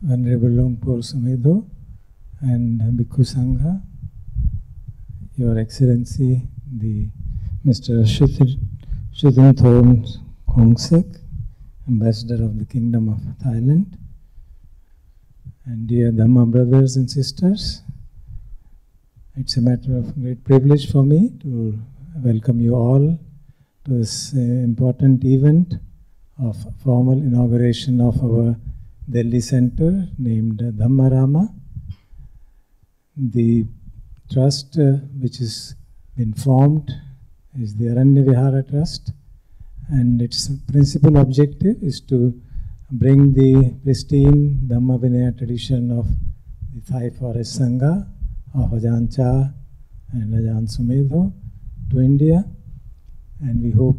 Venerable Luang Sumedho and Bhikkhu Sangha, Your Excellency, the Mr. Thorn Khongsek, Ambassador of the Kingdom of Thailand, and dear Dhamma brothers and sisters, it's a matter of great privilege for me to welcome you all to this important event of formal inauguration of our Delhi center named Dhammārāma. The trust which has been formed is the Aranya Vihara Trust, and its principal objective is to bring the pristine Dhamma Vinaya tradition of the Thai Forest Sangha of Ajahn Chah and Ajahn Sumedho to India, and we hope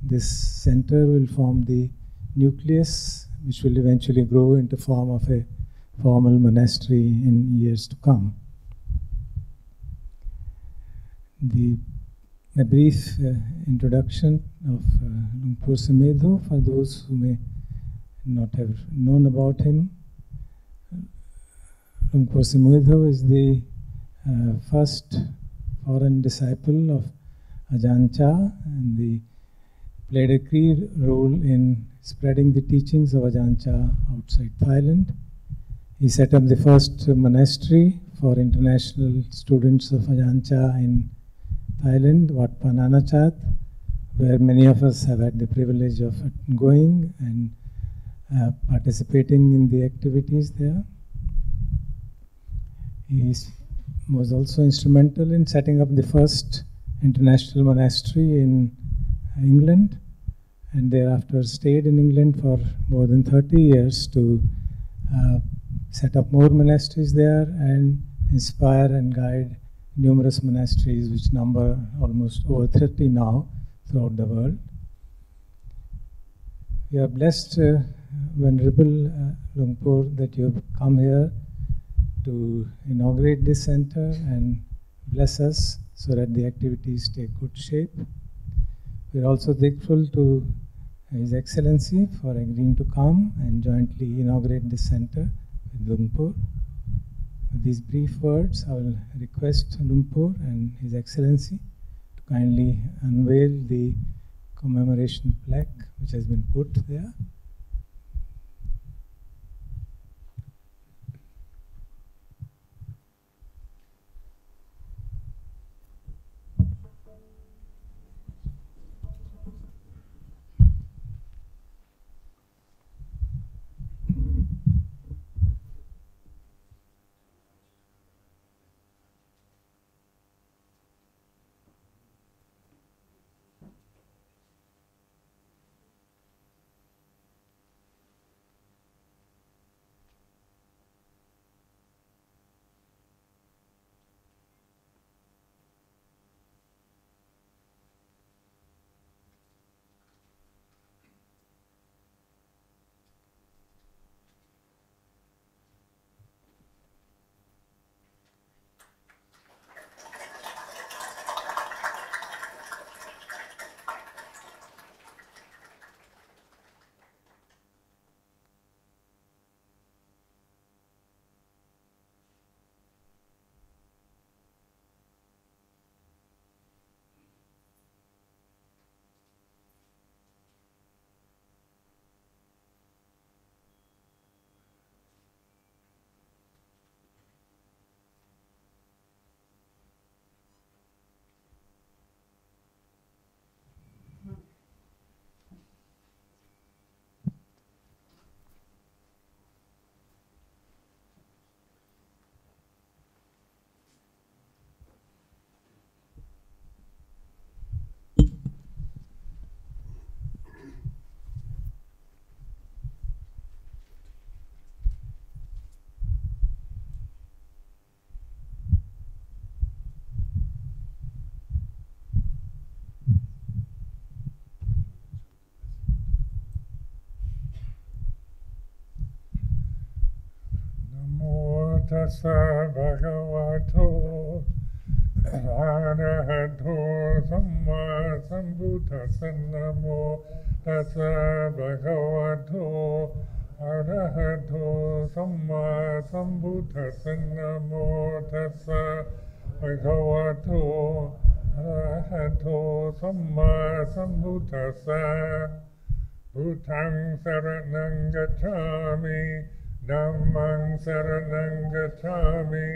this center will form the nucleus which will eventually grow into form of a formal monastery in years to come. A brief introduction of Luang Sumedho for those who may not have known about him. Luang Sumedho is the first foreign disciple of Ajahn Chah, and played a key role in spreading the teachings of Ajahn Chah outside Thailand. He set up the first monastery for international students of Ajahn Chah in Thailand, Wat Pananachat, where many of us have had the privilege of going and participating in the activities there. He was also instrumental in setting up the first international monastery in England, and thereafter stayed in England for more than 30 years to set up more monasteries there and inspire and guide numerous monasteries which number almost over 30 now throughout the world. We are blessed, Venerable Luang, that you have come here to inaugurate this center and bless us so that the activities take good shape. We are also grateful to His Excellency for agreeing to come and jointly inaugurate this center with Luang. With these brief words, I will request Luang and His Excellency to kindly unveil the commemoration plaque which has been put there. Tassa bhagavato arahato samma sambuddhassa namo tassa bhagavato อะระหะโตสัมมาสัมพุทธัสสะนะโมตัสสะภะคะวะโตอะระหะโตสัมมาสัมพุทธัสสะพุทธังสรณังกัจฉามิธัมมังสรณังกัจฉามิ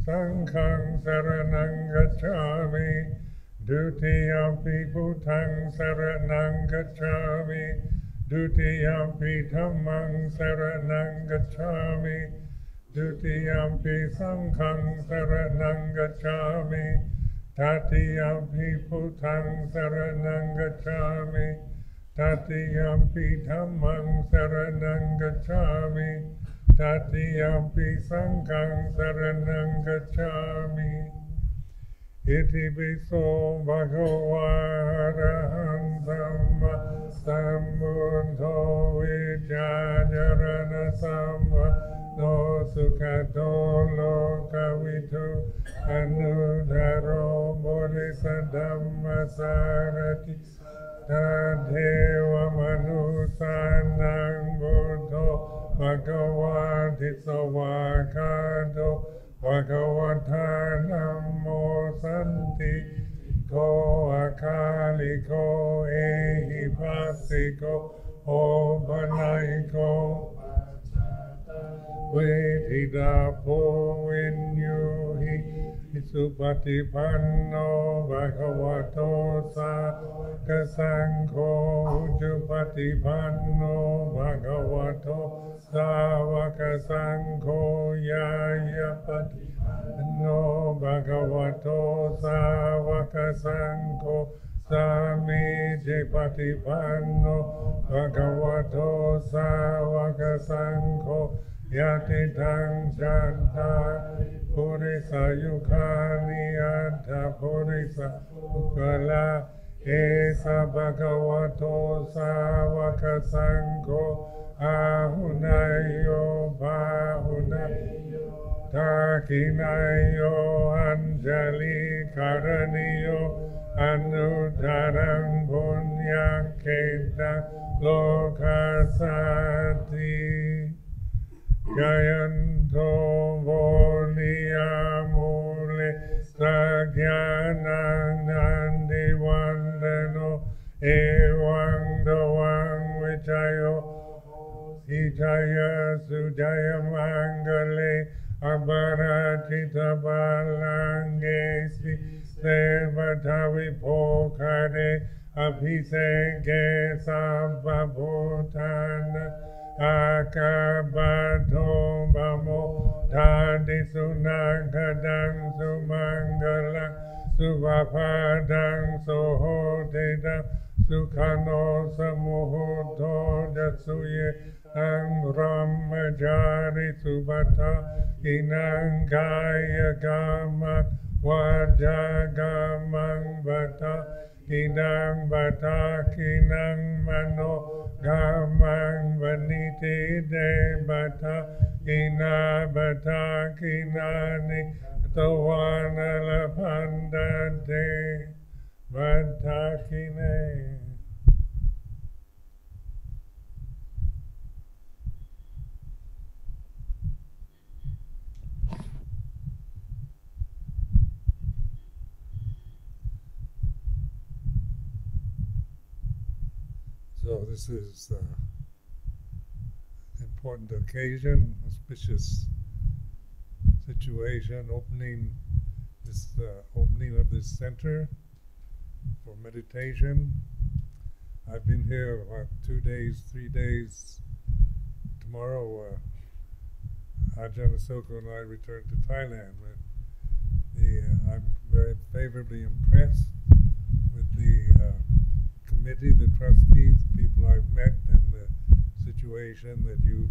สังฆังสรณังกัจฉามิดุติยัมปิพุทธังสรณังกัจฉามิดุติยัมปิธัมมังสรณังกัจฉามิดุติยัมปิสังฆังสรณังกัจฉามิตติยัมปิพุทธังสรณังกัจฉามิตติยัมปิธัมมังสรณังกัจฉามิตติยัมปิสังฆังสรณังกัจฉามิอิติปิโสภะคะวะอะระหังสัมมาสัมพุทโธวิชชาจารณะสัมปันโนสุขโตโลกวิทูอนุตตโรบริสัทธัมมสารติตาเทวมนุสสานังพุทโธภะคะวะติสวากขาโตภะคะวะทานัมโมสันติโกอาคาลิโกเอหิปัสสิโกโอปนัยโกเวทิตาโพวินยูหิสุปฏิปันโนภะคะวะโตสาวกสังโฆอุจุปฏิปันโนภะคะวะโตสาวกสังโฆยายาปฏิปันโนภะคะวะโตสาวกสังโฆสามิจิปฏิปันโนภะคะวะโตสาวกสังโฆยะติทังจันทาปุริสายุคานิอัตถะปุริสอุกลาเอสะภะคะวะโตสาวกสังโฆอาหุนายโยภาหุนายโยทักขินายโยอัญจลิการณิโยอนุตตรังปุญญังเขตังโลกัสสติกายันโทโวนิยามุเลสักยานังนันติวันเดโนเอวังตวังวิจัยโยอิจายาสุจายมังกเลอัปราชิตบาลังเกสิเสวทาวิโภคาเรอภิเษเกสัพพพุทธานะอากาปะโทปะโมทาติสุนังคดังสุมังกลังสุภาพาดังโสโหติตังสุขโนสมุหุโตจัสสุเยตังรัมมจาริสุปัฏฐาอินังกายกรรมังวาจากรรมังบัตถากินังบัตถากินังมโนกรรมังวนิติเดบัตถากินาบัตถากินานิตวานะละพันดาเตบัตถากิเนSo this is an important occasion, auspicious situation, opening of this center for meditation. I've been here about 2 days, 3 days. Tomorrow, Ajahn Asoko and I return to Thailand. But I'm very favorably impressed with the committee, the trustees, the people I've met, and the situation that you've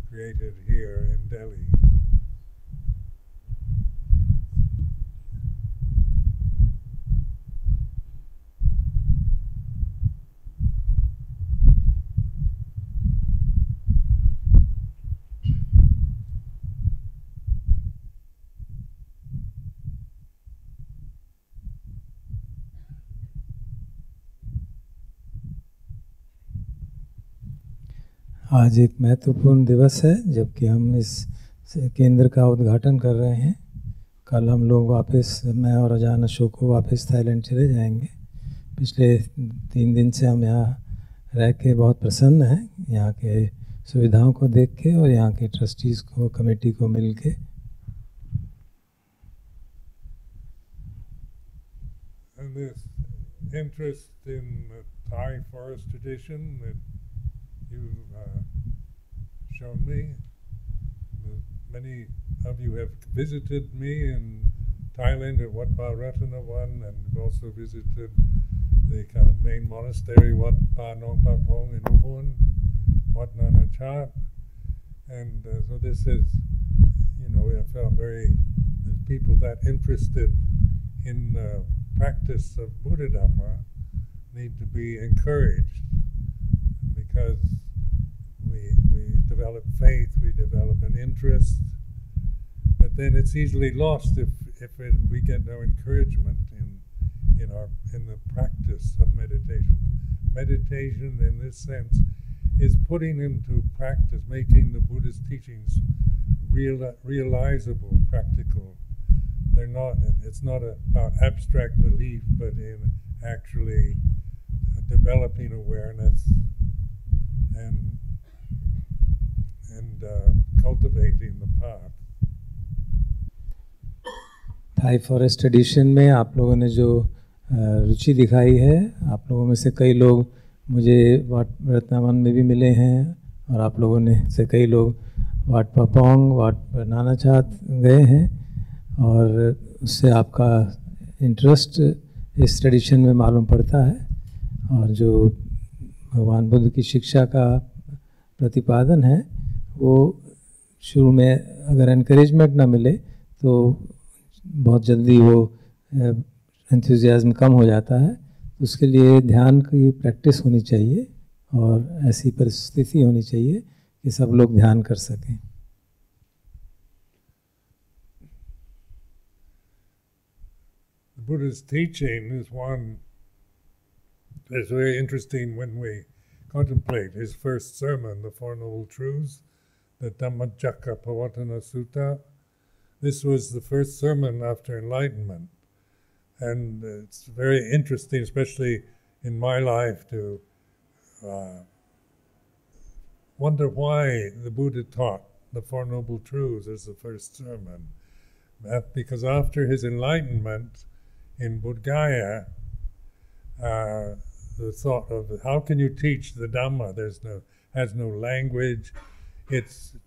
created here in Delhi. आज एक महत्वपूर्ण दिवस है जबकि हम इस केंद्र का उद्घाटन कर रहे हैं। कल हम लोग वापस, मैं और अजान अशोक को वापस थाईलैंड चले जाएंगे। पिछले 3 दिन से हम यहाँ रह के बहुत प्रसन्न हैं, यहाँ के सुविधाओं को देख के और यहाँ के ट्रस्टीज़ को, कमेटी को मिल के। And this interest in the Thai forest tradition that you've shown me. Many of you have visited me in Thailand at Wat Pa Ratanawan, and you've also visited the kind of main monastery, Wat Pa Nong Pa Pong in Ubon, Wat Nana Chat. And so this is, I felt there's people that interested in the practice of Buddha Dhamma need to be encouraged, because we develop faith, we develop an interest, but then it's easily lost if we get no encouragement in the practice of meditation. Meditation, in this sense, is putting into practice, making the Buddha's teachings realizable, practical. It's not about abstract belief, but in actually developing awareness and cultivating the path. Thai forest tradition में आप लोगों ने जो रुचि दिखाई है, आप लोगों में से कई लोग मुझे वाट रत्नावन में भी मिले हैं और आप लोगों ने से कई लोग वाट पापोंग, वाट नाना चात गए हैं, और उससे आपका इंटरेस्ट इस ट्रेडिशन में मालूम पड़ता है। और जो भगवान बुद्ध की शिक्षा का प्रतिपादन है, वो शुरू में अगर एनकरेजमेंट ना मिले तो बहुत जल्दी वो एंथुजियाज्म कम हो जाता है। उसके लिए ध्यान की प्रैक्टिस होनी चाहिए और ऐसी परिस्थिति होनी चाहिए कि सब लोग ध्यान कर सकें। Buddha's teaching is one that's very interesting when we contemplate his first sermon, the Four Noble Truths, the Dhammārama Sutta. This was the first sermon after enlightenment, and it's very interesting, especially in my life, to wonder why the Buddha taught the Four Noble Truths as the first sermon. Because after his enlightenment in Bodh Gaya, the thought of how can you teach the Dhamma? Has no language. It's,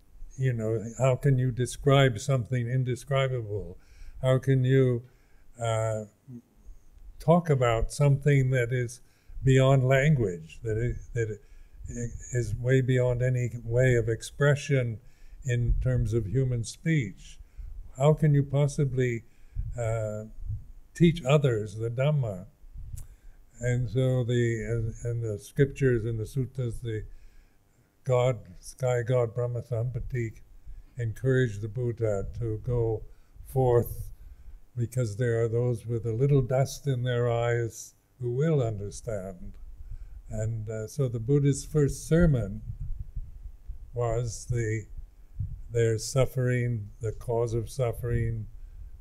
how can you describe something indescribable? How can you talk about something that is beyond language, that is way beyond any way of expression in terms of human speech? How can you possibly teach others the Dhamma? And so the scriptures and the suttas, the sky god Brahma Sampati encouraged the Buddha to go forth, because there are those with a little dust in their eyes who will understand. And so the Buddha's first sermon was their suffering, the cause of suffering,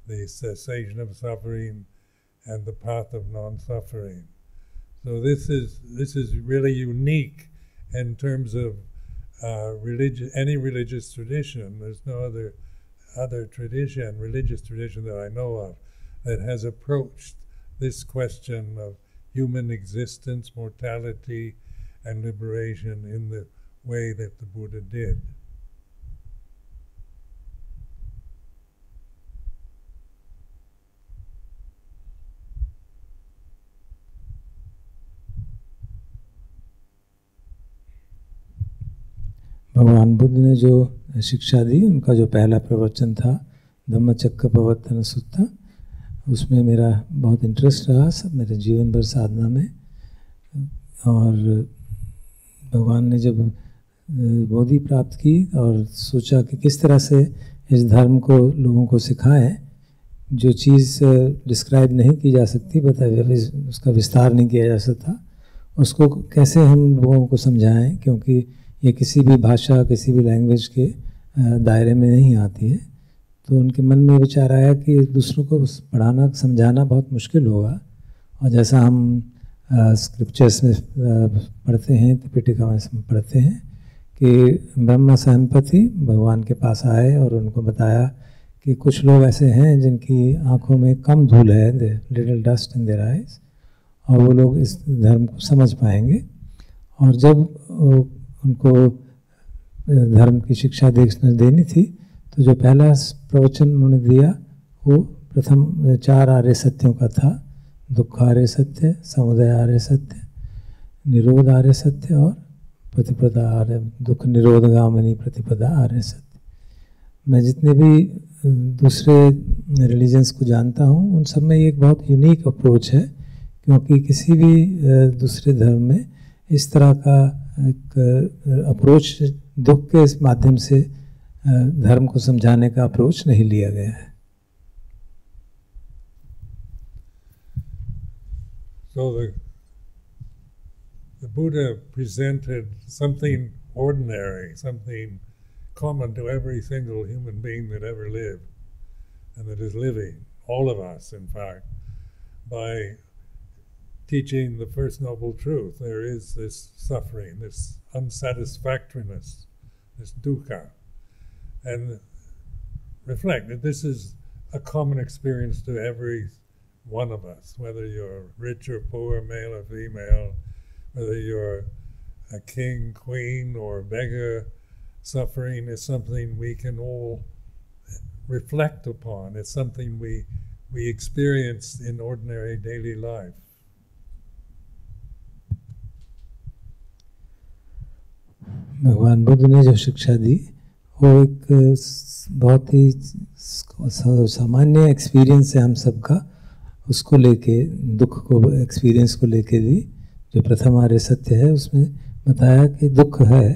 the cessation of suffering, and the path of non-suffering. So this is really unique in terms of any religious tradition. There's no other tradition, religious tradition that I know of, that has approached this question of human existence, mortality, and liberation in the way that the Buddha did. भगवान बुद्ध ने जो शिक्षा दी, उनका जो पहला प्रवचन था धम्मचक्कपवत्तन सुत्ता, उसमें मेरा बहुत इंटरेस्ट रहा सब मेरे जीवन भर साधना में। और भगवान ने जब बोधि प्राप्त की और सोचा कि किस तरह से इस धर्म को लोगों को सिखाएं, जो चीज़ डिस्क्राइब नहीं की जा सकती, उसका विस्तार नहीं किया जा सकता, उसको कैसे हम लोगों को समझाएं, क्योंकि ये किसी भी भाषा, किसी भी लैंग्वेज के दायरे में नहीं आती है। तो उनके मन में विचार आया कि दूसरों को पढ़ाना समझाना बहुत मुश्किल होगा, और जैसा हम स्क्रिप्चर्स में पढ़ते हैं, त्रिपिटका में पढ़ते हैं कि ब्रह्मा सहम्पति भगवान के पास आए और उनको बताया कि कुछ लोग ऐसे हैं जिनकी आँखों में कम धूल है, little dust in their eyes, और वो लोग इस धर्म को समझ पाएंगे। और जब उनको धर्म की शिक्षा देनी थी तो जो पहला प्रवचन उन्होंने दिया वो प्रथम 4 आर्य सत्यों का था। दुख आर्य सत्य, समुदय आर्य सत्य, निरोध आर्य सत्य और प्रतिपदा आर्य, दुख निरोध गामिनी प्रतिपदा आर्य सत्य। मैं जितने भी दूसरे रिलीजन्स को जानता हूँ उन सब में ये एक बहुत यूनिक अप्रोच है, क्योंकि किसी भी दूसरे धर्म में इस तरह का एक अप्रोच दुख के इस माध्यम से धर्म को समझाने का अप्रोच नहीं लिया गया है। So the Buddha presented something ordinary, something common to every single human being that ever lived and that is living, all of us in fact, by teaching the first noble truth. There is this suffering, this unsatisfactoriness, this dukkha, and reflect that this is a common experience to every one of us, whether you're rich or poor, male or female, whether you're a king, queen, or beggar. Suffering is something we can all reflect upon. It's something we experience in ordinary daily life. भगवान बुद्ध ने जो शिक्षा दी वो एक बहुत ही सामान्य experience है हम सबका, उसको लेके, दुख को एक्सपीरियंस को लेके दी। जो प्रथम आर्य सत्य है उसमें बताया कि दुख है,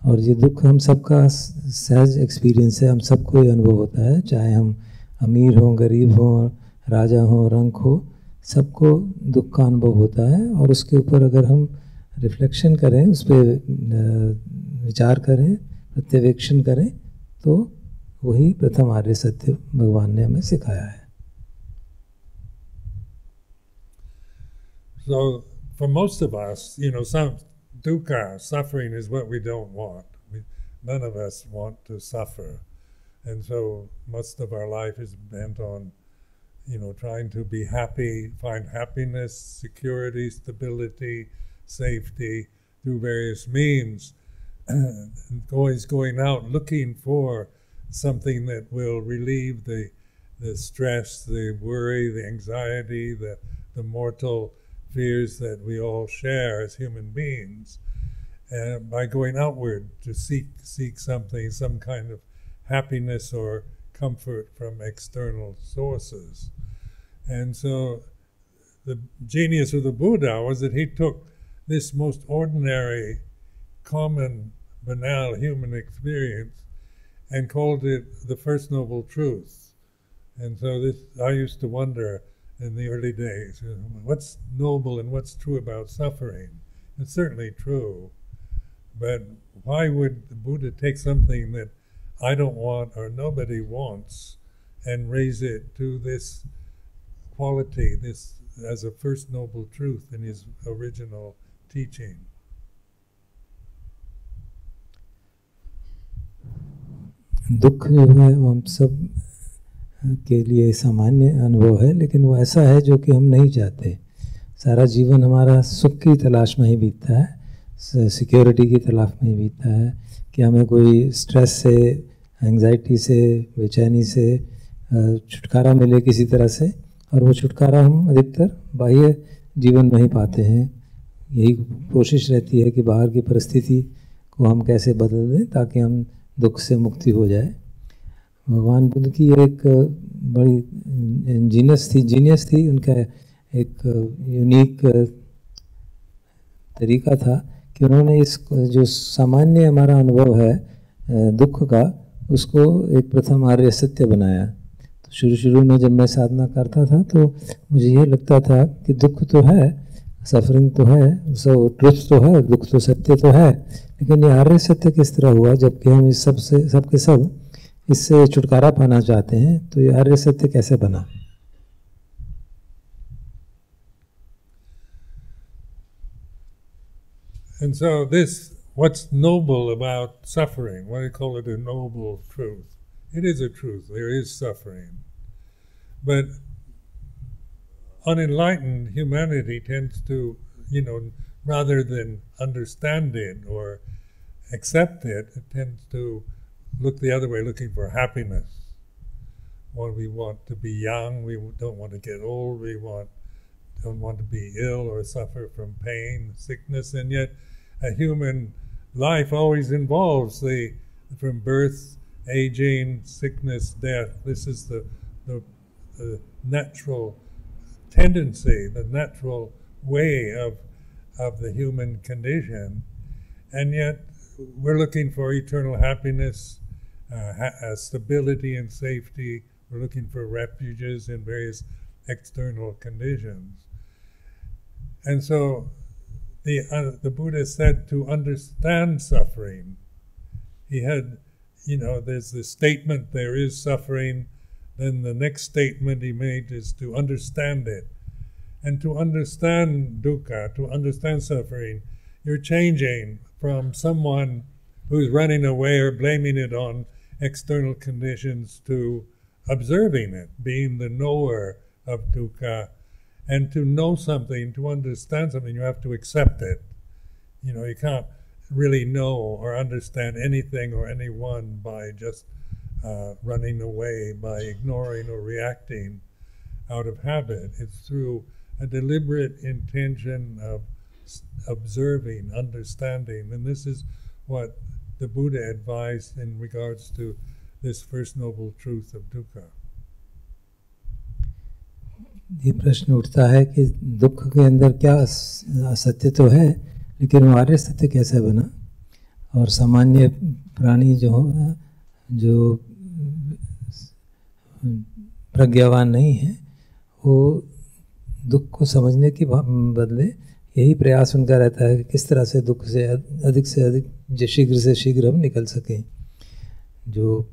और ये दुख हम सबका सहज एक्सपीरियंस है, हम सबको ये अनुभव होता है, चाहे हम अमीर हों, गरीब हों, राजा हों, रंक हो, सबको दुख का अनुभव होता है। और उसके ऊपर अगर हम रिफ्लेक्शन करें, उस पर विचार करें, प्रत्यवेक्षण करें, तो वही प्रथम आर्य सत्य भगवान ने हमें सिखाया है। So for most of us, some dukkha, suffering, is what we don't want. None of us want to suffer, and so most of our life is bent on, trying to be happy, find happiness, security, stability, safety through various means. Always going out looking for something that will relieve the stress, the worry, the anxiety, the mortal fears that we all share as human beings, and by going outward to seek something, some kind of happiness or comfort from external sources. And so the genius of the Buddha was that he took this most ordinary, common, banal human experience and called it the first noble truth. And so I used to wonder in the early days, what's noble and what's true about suffering? It's certainly true, but why would the Buddha take something that I don't want or nobody wants and raise it to this quality, this as a first noble truth in his original teaching? दुख जो है वो हम सब के लिए सामान्य अनुभव है, लेकिन वो ऐसा है जो कि हम नहीं चाहते। सारा जीवन हमारा सुख की तलाश में ही बीतता है, सिक्योरिटी की तलाश में ही बीतता है, कि हमें कोई स्ट्रेस से, एंजाइटी से, बेचैनी से छुटकारा मिले किसी तरह से, और वो छुटकारा हम अधिकतर बाह्य जीवन में ही पाते हैं। यही कोशिश रहती है कि बाहर की परिस्थिति को हम कैसे बदल दें ताकि हम दुख से मुक्ति हो जाए। भगवान बुद्ध की एक बड़ी जीनियस थी, उनका एक यूनिक तरीका था कि उन्होंने इस जो सामान्य हमारा अनुभव है दुख का, उसको एक प्रथम आर्य सत्य बनाया। तो शुरू में जब मैं साधना करता था तो मुझे ये लगता था कि दुख तो है, सफरिंग तो है, सो ट्रुथ तो है, दुख तो सत्य तो है, लेकिन ये आर्य सत्य किस तरह हुआ जबकि हम इस सबके सब इससे छुटकारा पाना चाहते हैं, तो ये आर्य सत्य कैसे बना? And so this, what's noble about suffering, why do you call it a noble truth? It is a truth, there is suffering. But unenlightened humanity tends to, rather than understand it or accept it, it tends to look the other way, looking for happiness. Well, we want to be young, we don't want to get old, we don't want to be ill or suffer from pain, sickness, and yet a human life always involves from birth, aging, sickness, death. This is the natural tendency, the natural way of the human condition, and yet we're looking for eternal happiness, stability and safety. We're looking for refuges in various external conditions. And so the Buddha said to understand suffering. He had, there's the statement, there is suffering. Then the next statement he made is to understand it. And to understand dukkha, to understand suffering, you're changing from someone who's running away or blaming it on external conditions to observing it, being the knower of dukkha. And to know something, to understand something, you have to accept it. You can't really know or understand anything or anyone by just running away, by ignoring or reacting out of habit. It's through a deliberate intention of observing, understanding. And this is what the Buddha advised in regards to this first noble truth of dukkha. ये प्रश्न उठता है कि दुख के अंदर क्या सत्य तो है, लेकिन वो आर्य सत्य कैसे बना? और सामान्य प्राणी जो प्रज्ञावान नहीं है, वो दुख को समझने के बदले यही प्रयास उनका रहता है कि किस तरह से दुख से अधिक शीघ्र से शीघ्र हम निकल सकें. जो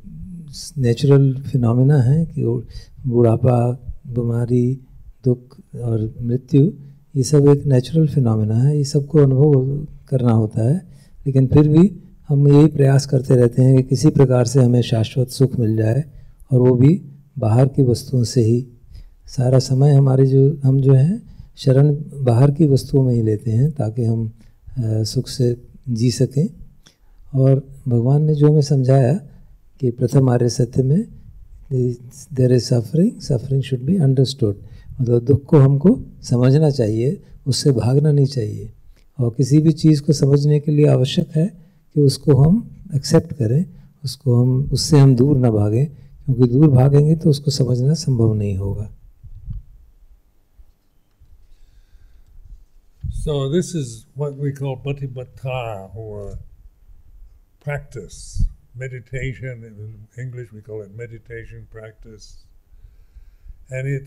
नेचुरल फिनोमेना है कि बुढ़ापा, बीमारी, दुख और मृत्यु, ये सब एक नेचुरल फिनोमेना है, ये सबको अनुभव करना होता है. लेकिन फिर भी हम यही प्रयास करते रहते हैं कि किसी प्रकार से हमें शाश्वत सुख मिल जाए, और वो भी बाहर की वस्तुओं से ही. सारा समय हमारे हम जो हैं शरण बाहर की वस्तुओं में ही लेते हैं ताकि हम सुख से जी सकें. और भगवान ने जो हमें समझाया कि प्रथम आर्य सत्य में there is suffering, suffering should be understood, मतलब दुख को हमको समझना चाहिए, उससे भागना नहीं चाहिए. और किसी भी चीज़ को समझने के लिए आवश्यक है कि उसको हम एक्सेप्ट करें, उससे हम दूर ना भागें, क्योंकि दूर भागेंगे तो उसको समझना संभव नहीं होगा. So this is what we call patipada, or practice, meditation. In English we call it meditation practice. And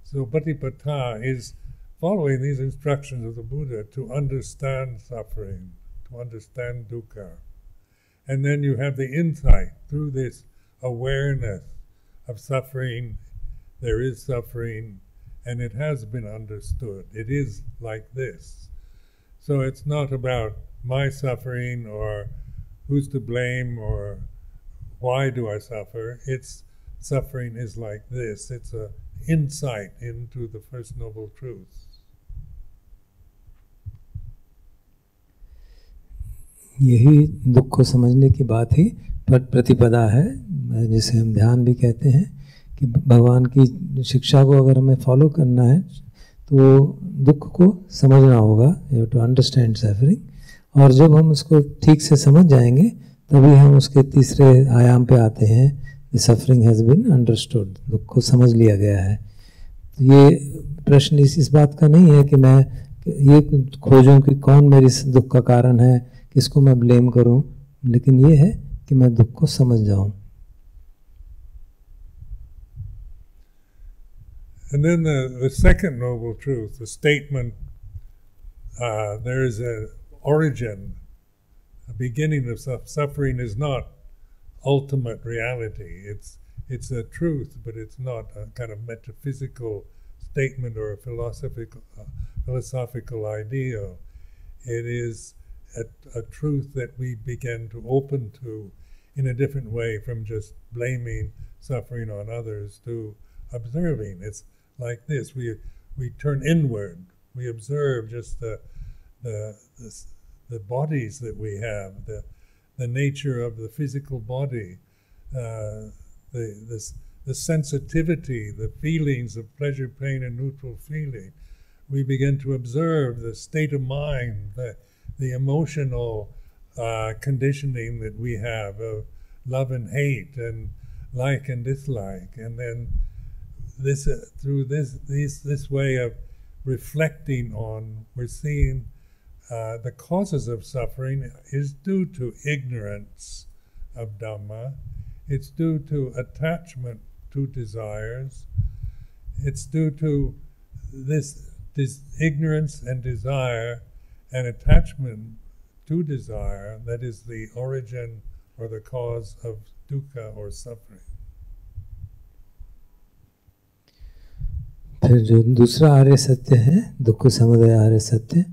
so patipada is following these instructions of the Buddha to understand suffering, to understand dukkha. And then you have the insight through this awareness of suffering. There is suffering, and it has been understood. It is like this. So it's not about my suffering or who's to blame or why do I suffer. It's suffering is like this. It's an insight into the First Noble Truth. यही दुख को समझने की बात ही प्रतिपदा है, जिसे हम ध्यान भी कहते हैं. कि भगवान की शिक्षा को अगर हमें फॉलो करना है तो दुख को समझना होगा, यू टू अंडरस्टैंड सफरिंग. और जब हम उसको ठीक से समझ जाएंगे तभी हम उसके तीसरे आयाम पे आते हैं, the suffering has been understood, दुख को समझ लिया गया है. तो ये प्रश्न इस बात का नहीं है कि मैं ये खोजूं कि कौन मेरे दुख का कारण है, किसको मैं ब्लेम करूं, लेकिन ये है कि मैं दुख को समझ जाऊं. And then the second noble truth, the statement there is an origin, a beginning of suffering is not ultimate reality. It's a truth, but it's not a kind of metaphysical statement or a philosophical ideal. It is a truth that we begin to open to in a different way from just blaming suffering on others to observing. It's like this: we turn inward. We observe just the bodies that we have, the nature of the physical body, the sensitivity, the feelings of pleasure, pain, and neutral feeling. We begin to observe the state of mind, the emotional conditioning that we have of love and hate and like and dislike. And then through this way of reflecting on, we're seeing the causes of suffering is due to ignorance of Dhamma. It's due to attachment to desires. It's due to this ignorance and desire and attachment to desire that is the origin or the cause of dukkha or suffering. फिर जो दूसरा आर्य सत्य है, दुख समुदय आर्य सत्य,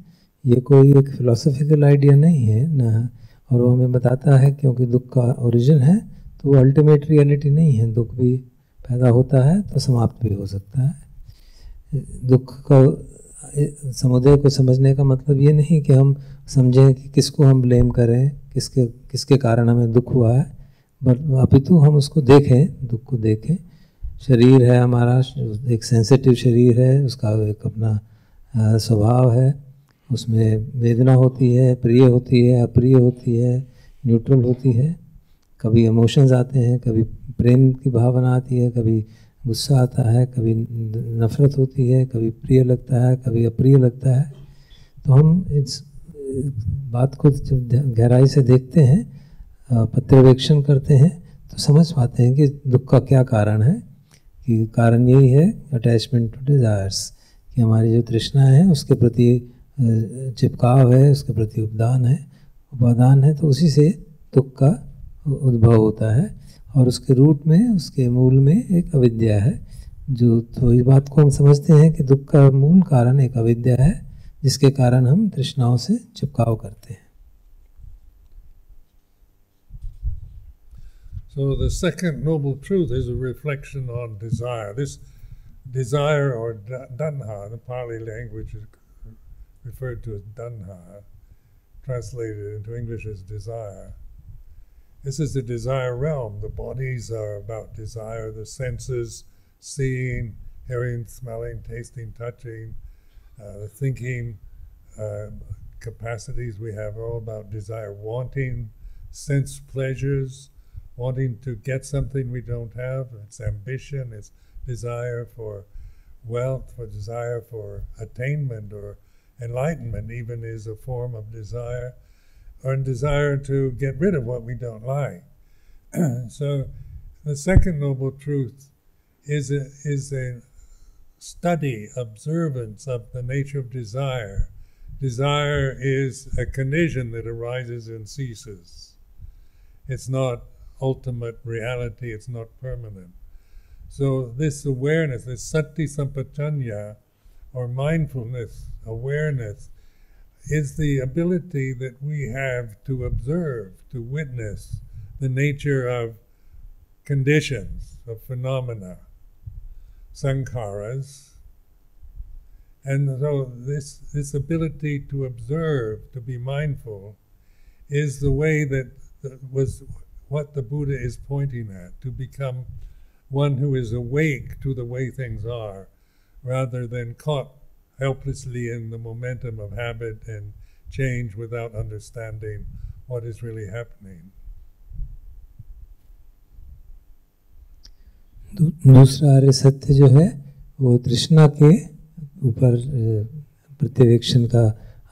ये कोई एक फिलोसॉफिकल आइडिया नहीं है ना, और वो हमें बताता है क्योंकि दुख का ओरिजिन है तो वो अल्टीमेट रियलिटी नहीं है। दुख भी पैदा होता है तो समाप्त भी हो सकता है। दुख का समुदय को समझने का मतलब ये नहीं कि हम समझें कि किसको हम ब्लेम करें, किसके कारण हमें दुख हुआ है, बट अपितु हम उसको देखें, दुख को देखें। शरीर है हमारा, एक सेंसिटिव शरीर है, उसका एक अपना स्वभाव है, उसमें वेदना होती है, प्रिय होती है, अप्रिय होती है, न्यूट्रल होती है। कभी इमोशंस आते हैं, कभी प्रेम की भावना आती है, कभी गुस्सा आता है, कभी नफ़रत होती है, कभी प्रिय लगता है, कभी अप्रिय लगता है। तो हम इस बात को जब गहराई से देखते हैं, पर्यवेक्षण करते हैं, तो समझ पाते हैं कि दुख का क्या कारण है। कि कारण यही है अटैचमेंट टू डिज़ायर्स, कि हमारी जो तृष्णा है उसके प्रति चिपकाव है, उसके प्रति उपादान है, तो उसी से दुख का उद्भव होता है। और उसके रूट में, उसके मूल में एक अविद्या है। तो इस बात को हम समझते हैं कि दुख का मूल कारण एक अविद्या है, जिसके कारण हम तृष्णाओं से चिपकाव करते हैं। So the second noble truth is a reflection on desire. This desire, or dhanha, the Pali language is referred to as dhanha, translated into English as desire. This is the desire realm. The bodies are about desire, the senses, seeing, hearing, smelling, tasting, touching, the thinking capacities we have are all about desire, wanting sense pleasures, wanting to get something we don't have. It's ambition, it's desire for wealth, for desire for attainment or enlightenment even is a form of desire, or desire to get rid of what we don't like. So the second noble truth is a study, observance of the nature of desire. Desire is a condition that arises and ceases. It's not ultimate reality, it's not permanent. So this awareness, this sati sampajanya, or mindfulness, awareness, is the ability that we have to observe, to witness the nature of conditions, of phenomena, sankharas. And so this ability to observe, to be mindful, is the way that was what the Buddha is pointing at, to become one who is awake to the way things are, rather than caught helplessly in the momentum of habit and change without understanding what is really happening. दूसरा आर्य सत्य जो है वो तृष्णा के ऊपर प्रत्यवेक्षण का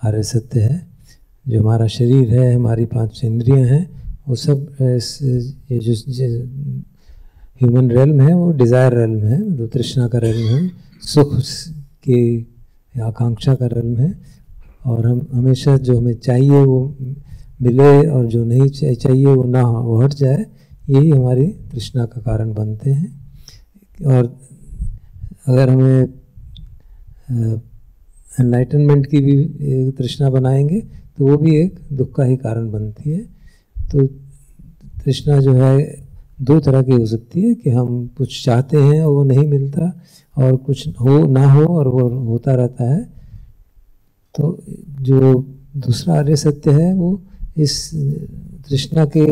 आर्य सत्य है। जो हमारा शरीर है, हमारी 5 इंद्रियां हैं, वो सब ये जो ह्यूमन रेल्म है वो डिज़ायर रेल्म है, जो तृष्णा का रेल्म है, सुख की आकांक्षा का रेल्म है। और हम हमेशा जो हमें चाहिए वो मिले और जो नहीं चाहिए वो ना हो, वो हट जाए, यही हमारी तृष्णा का कारण बनते हैं। और अगर हमें एनलाइटनमेंट की भी तृष्णा बनाएंगे तो वो भी एक दुख का ही कारण बनती है। तो तृष्णा जो है दो तरह की हो सकती है कि हम कुछ चाहते हैं और वो नहीं मिलता, और कुछ हो ना हो और वो होता रहता है। तो जो दूसरा आर्य सत्य है वो इस तृष्णा के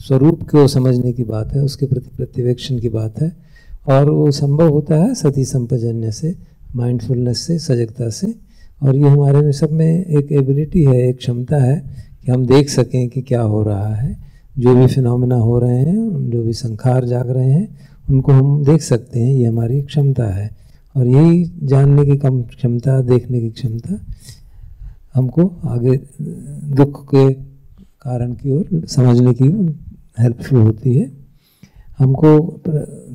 स्वरूप को समझने की बात है, उसके प्रति प्रतिवेक्षण की बात है, और वो संभव होता है सती संपजन्य से, माइंडफुलनेस से, सजगता से। और ये हमारे में सब में एक एबिलिटी है, एक क्षमता है कि हम देख सकें कि क्या हो रहा है, जो भी फिनोमेना हो रहे हैं, जो भी संखार जाग रहे हैं, उनको हम देख सकते हैं, ये हमारी क्षमता है। और यही जानने की कम क्षमता, देखने की क्षमता हमको आगे दुख के कारण की ओर समझने की हेल्पफुल होती है। हमको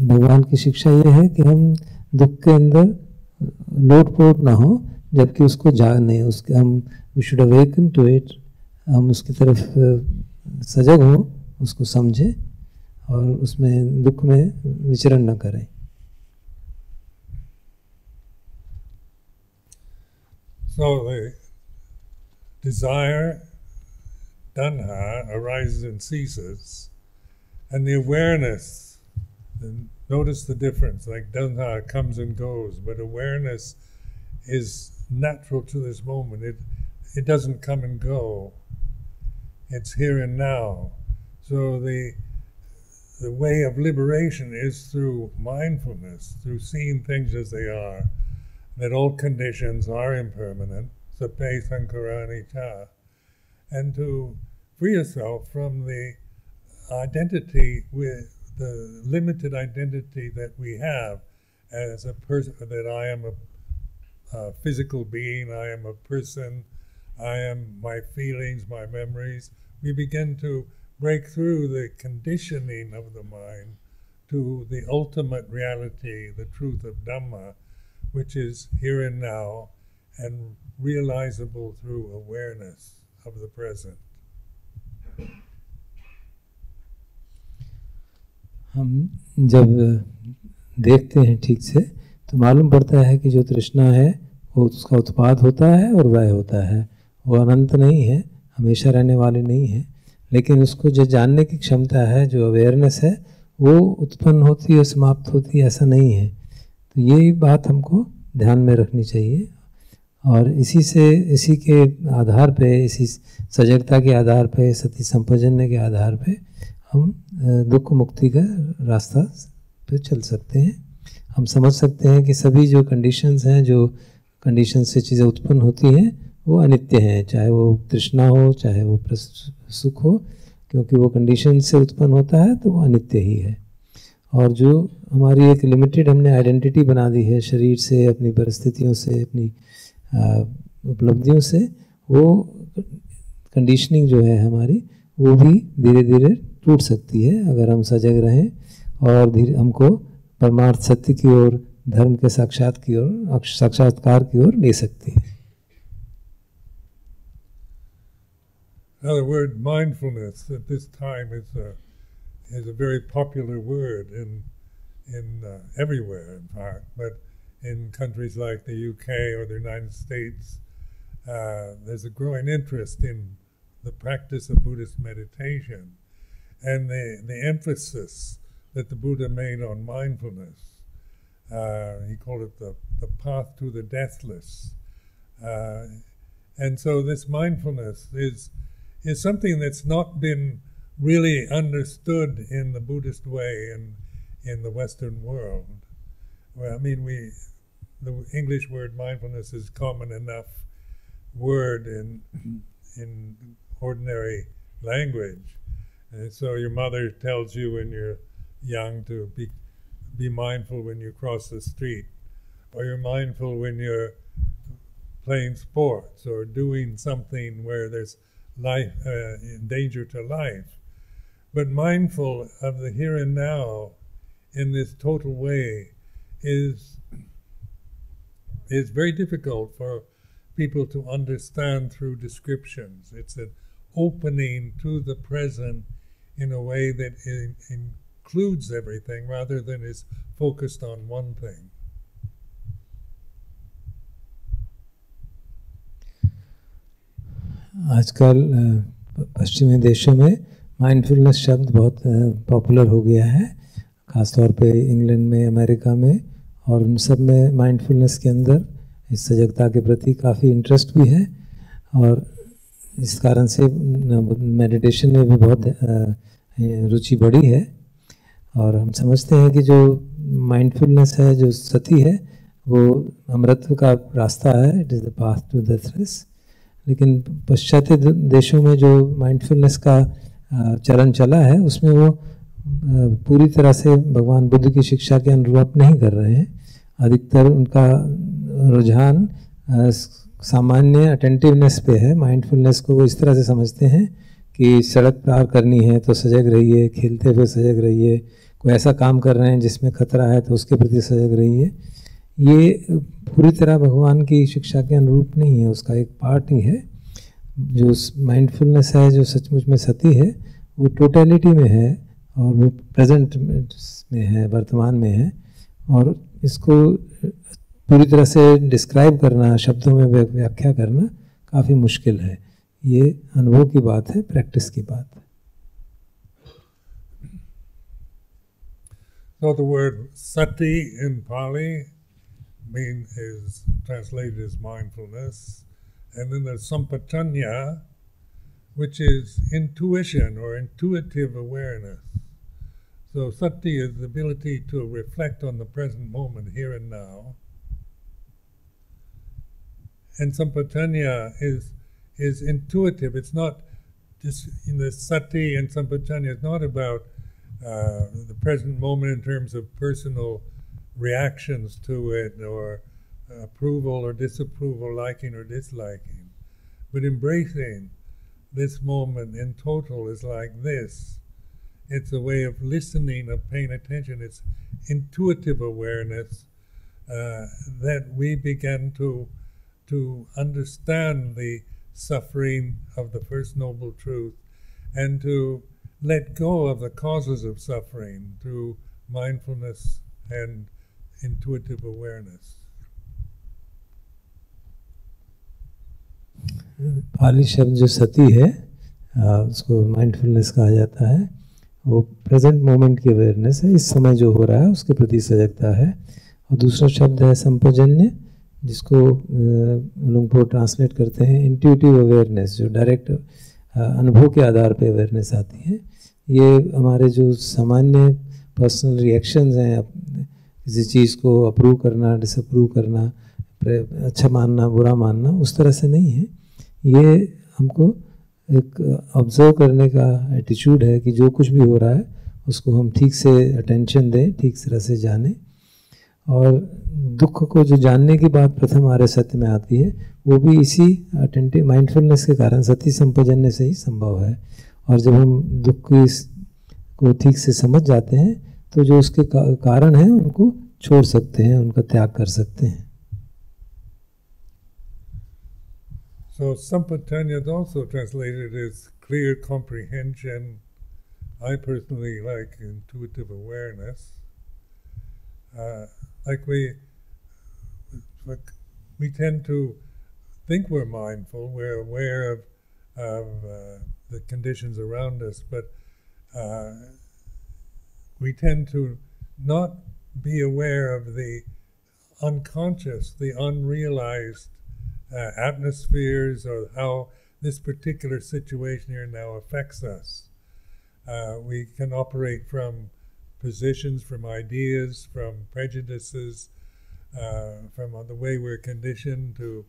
भगवान की शिक्षा ये है कि हम दुख के अंदर लोटपोट ना हो, जबकि उसको जाने, उसके हम we should awaken to it, हम उसकी तरफ सजग हों, उसको समझें और उसमें दुख में विचरण न करें। So the desire, tanha, arises and ceases, and the awareness, and notice the difference, like tanha comes and goes, but awareness is natural to this moment. It doesn't come and go. It's here and now. So the way of liberation is through mindfulness, through seeing things as they are, that all conditions are impermanent, sape sankarani, and to free yourself from the identity, with the limited identity that we have as a person, that I am a physical being, I am a person, I am my feelings, my memories. We begin to break through the conditioning of the mind to the ultimate reality, the truth of Dhamma, which is here and now and realizable through awareness of the present. हम जब देखते हैं ठीक से तो मालूम पड़ता है कि जो तृष्णा है वो उसका उत्पाद होता है और वह होता है, वो अनंत नहीं है, हमेशा रहने वाली नहीं है, लेकिन उसको जो जानने की क्षमता है, जो अवेयरनेस है, वो उत्पन्न होती है, समाप्त होती है, ऐसा नहीं है। तो ये बात हमको ध्यान में रखनी चाहिए, और इसी के आधार पे, इसी सजगता के आधार पे, सती संपजन्य के आधार पे हम दुख मुक्ति का रास्ता पे चल सकते हैं। हम समझ सकते हैं कि सभी जो कंडीशंस हैं, जो कंडीशन से चीज़ें उत्पन्न होती हैं, वो अनित्य हैं, चाहे वो तृष्णा हो, चाहे वो सुख हो, क्योंकि वो कंडीशन से उत्पन्न होता है तो वो अनित्य ही है। और जो हमारी एक लिमिटेड हमने आइडेंटिटी बना दी है शरीर से, अपनी परिस्थितियों से, अपनी उपलब्धियों से, वो कंडीशनिंग जो है हमारी, वो भी धीरे धीरे टूट सकती है अगर हम सजग रहें और धीरे हमको परमार्थ सत्य की ओर, धर्म के साक्षात्कार की ओर ले सकती है। Now the word mindfulness at this time is a very popular word in everywhere, in fact, but in countries like the UK or the United States, there's a growing interest in the practice of Buddhist meditation and the emphasis that the Buddha made on mindfulness. He called it the path to the deathless. And so this mindfulness is something that's not been really understood in the Buddhist way in the Western world. Well, I mean, the English word mindfulness is common enough word in ordinary language. And so your mother tells you when you're young to be mindful when you cross the street, or you're mindful when you're playing sports or doing something where there's life, danger to life. But mindful of the here and now in this total way is very difficult for people to understand through descriptions. It's an opening to the present in a way that includes everything rather than is focused on one thing. आजकल पश्चिमी देशों में mindfulness शब्द बहुत popular हो गया है, ख़ासतौर पे इंग्लैंड में, अमेरिका में, और उन सब में माइंडफुलनेस के अंदर इस सजगता के प्रति काफ़ी इंटरेस्ट भी है और इस कारण से मेडिटेशन में भी बहुत रुचि बढ़ी है। और हम समझते हैं कि जो माइंडफुलनेस है, जो सती है, वो अमृतत्व का रास्ता है, it is the path to deathless. लेकिन पाश्चात्य देशों में जो माइंडफुलनेस का चरण चला है, उसमें वो पूरी तरह से भगवान बुद्ध की शिक्षा के अनुरूप नहीं कर रहे हैं। अधिकतर उनका रुझान सामान्य अटेंटिवनेस पे है। माइंडफुलनेस को वो इस तरह से समझते हैं कि सड़क पार करनी है तो सजग रहिए, खेलते हुए सजग रहिए, कोई ऐसा काम कर रहे हैं जिसमें खतरा है तो उसके प्रति सजग रहिए। ये पूरी तरह भगवान की शिक्षा के अनुरूप नहीं है, उसका एक पार्ट ही है। जो माइंडफुलनेस है, जो सचमुच में सती है, वो टोटलिटी में है और वो प्रेजेंट में है, वर्तमान में है। और इसको पूरी तरह से डिस्क्राइब करना, शब्दों में व्याख्या करना काफ़ी मुश्किल है। ये अनुभव की बात है, प्रैक्टिस की बात है। So the word sati in Pali is translated as mindfulness, and then there's sampajanya, which is intuition or intuitive awareness. So sati is the ability to reflect on the present moment, here and now. And sampajanya is intuitive. It's not just in the sati and sampajanya. It's not about the present moment in terms of personal reactions to it, or approval or disapproval, liking or disliking, but embracing this moment in total is like this. It's a way of listening, of paying attention. It's intuitive awareness that we begin to understand the suffering of the First Noble Truth and to let go of the causes of suffering through mindfulness and intuitive awareness. पाली शब्द जो सती है, उसको mindfulness कहा जाता है। वो present moment की awareness है, इस समय जो हो रहा है उसके प्रति सजगता है। और दूसरा शब्द है संपजन्य, जिसको लुंगपो ट्रांसलेट करते हैं इंट्यूटिव अवेयरनेस, जो डायरेक्ट अनुभव के आधार पे अवेयरनेस आती है। ये हमारे जो सामान्य पर्सनल रिएक्शंस हैं, किसी चीज़ को अप्रूव करना, डिसअप्रूव करना, अच्छा मानना, बुरा मानना, उस तरह से नहीं है। ये हमको एक ऑब्जर्व करने का एटीट्यूड है कि जो कुछ भी हो रहा है उसको हम ठीक से अटेंशन दें, ठीक तरह से जानें। और दुख को जो जानने की बात प्रथम आर्य सत्य में आती है, वो भी इसी अटेंटिव माइंडफुलनेस के कारण सती संपजन्य से ही संभव है। और जब हम दुख को ठीक से समझ जाते हैं तो जो उसके कारण हैं उनको छोड़ सकते हैं, उनका त्याग कर सकते हैं। So sampajanya is also translated as clear comprehension. I personally like intuitive awareness. Like we tend to think we're mindful, we're aware of the conditions around us, but we tend to not be aware of the unconscious, the unrealized atmospheres, or how this particular situation here now affects us. We can operate from positions, from ideas, from prejudices, from the way we're conditioned to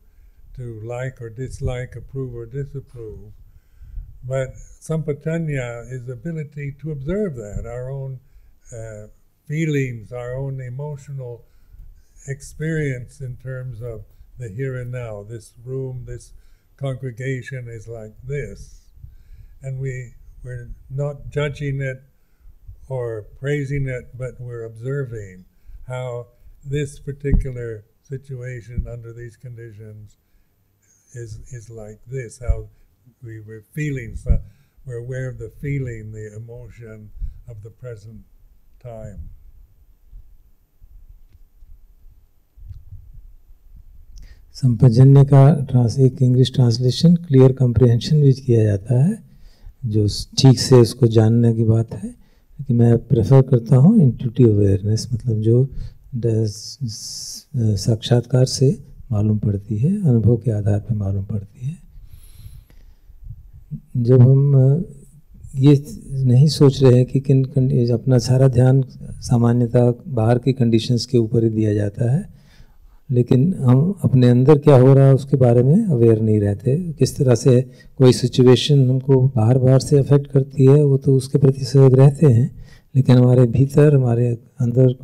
like or dislike, approve or disapprove. But sampajanya is the ability to observe that, our own feelings, our own emotional experience in terms of the here and now. This room, this congregation is like this. And we're not judging it or praising it, but we're observing how this particular situation under these conditions is like this, how we were feeling, so we're aware of the feeling, the emotion of the present time. संपजन्य का एक English translation clear comprehension भी किया जाता है, जो ठीक से उसको जानने की बात है, कि मैं प्रेफर करता हूँ इंट्यूटिव अवेयरनेस, मतलब जो साक्षात्कार से मालूम पड़ती है, अनुभव के आधार पर मालूम पड़ती है। जब हम ये नहीं सोच रहे हैं कि अपना सारा ध्यान सामान्यतः बाहर की कंडीशंस के ऊपर ही दिया जाता है, लेकिन हम अपने अंदर क्या हो रहा है उसके बारे में अवेयर नहीं रहते। किस तरह से कोई सिचुएशन हमको बाहर से अफेक्ट करती है वो तो उसके प्रति सजग रहते हैं, लेकिन हमारे भीतर, हमारे अंदर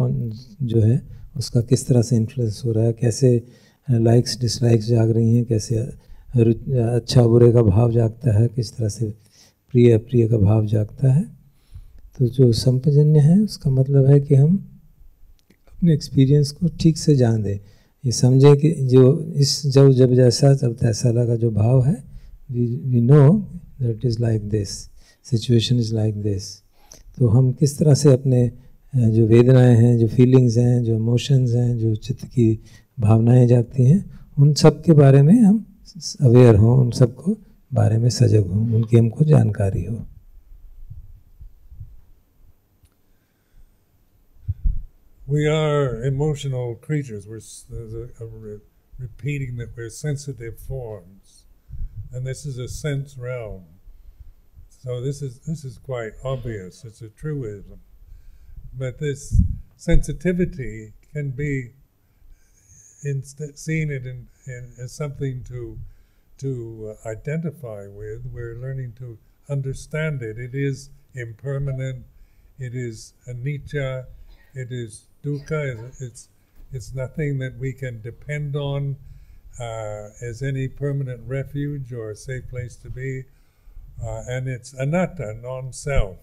जो है उसका किस तरह से इन्फ्लुएंस हो रहा है, कैसे लाइक्स डिसलाइक्स जाग रही हैं, कैसे अच्छा बुरे का भाव जागता है, किस तरह से प्रिय अप्रिय का भाव जागता है। तो जो संपजन्य है उसका मतलब है कि हम अपने एक्सपीरियंस को ठीक से जान दें, ये समझें कि जो इस जब जैसा जब तैसा लगा जो भाव है, we know that is like this, situation is like this. तो हम किस तरह से अपने जो वेदनाएं हैं, जो फीलिंग्स हैं, जो इमोशंस हैं, जो चित्त की भावनाएं जागती हैं, उन सब के बारे में हम अवेयर हों, उन सब को बारे में सजग हों, उनकी हमको जानकारी हो। We are emotional creatures. We're repeating that we're sensitive forms, and this is a sense realm. So this is quite obvious. It's a truism, but this sensitivity can be seen as something to identify with. We're learning to understand it. It is impermanent. It is anicca. It is dukkha. It's nothing that we can depend on as any permanent refuge or a safe place to be. And it's anatta, non-self.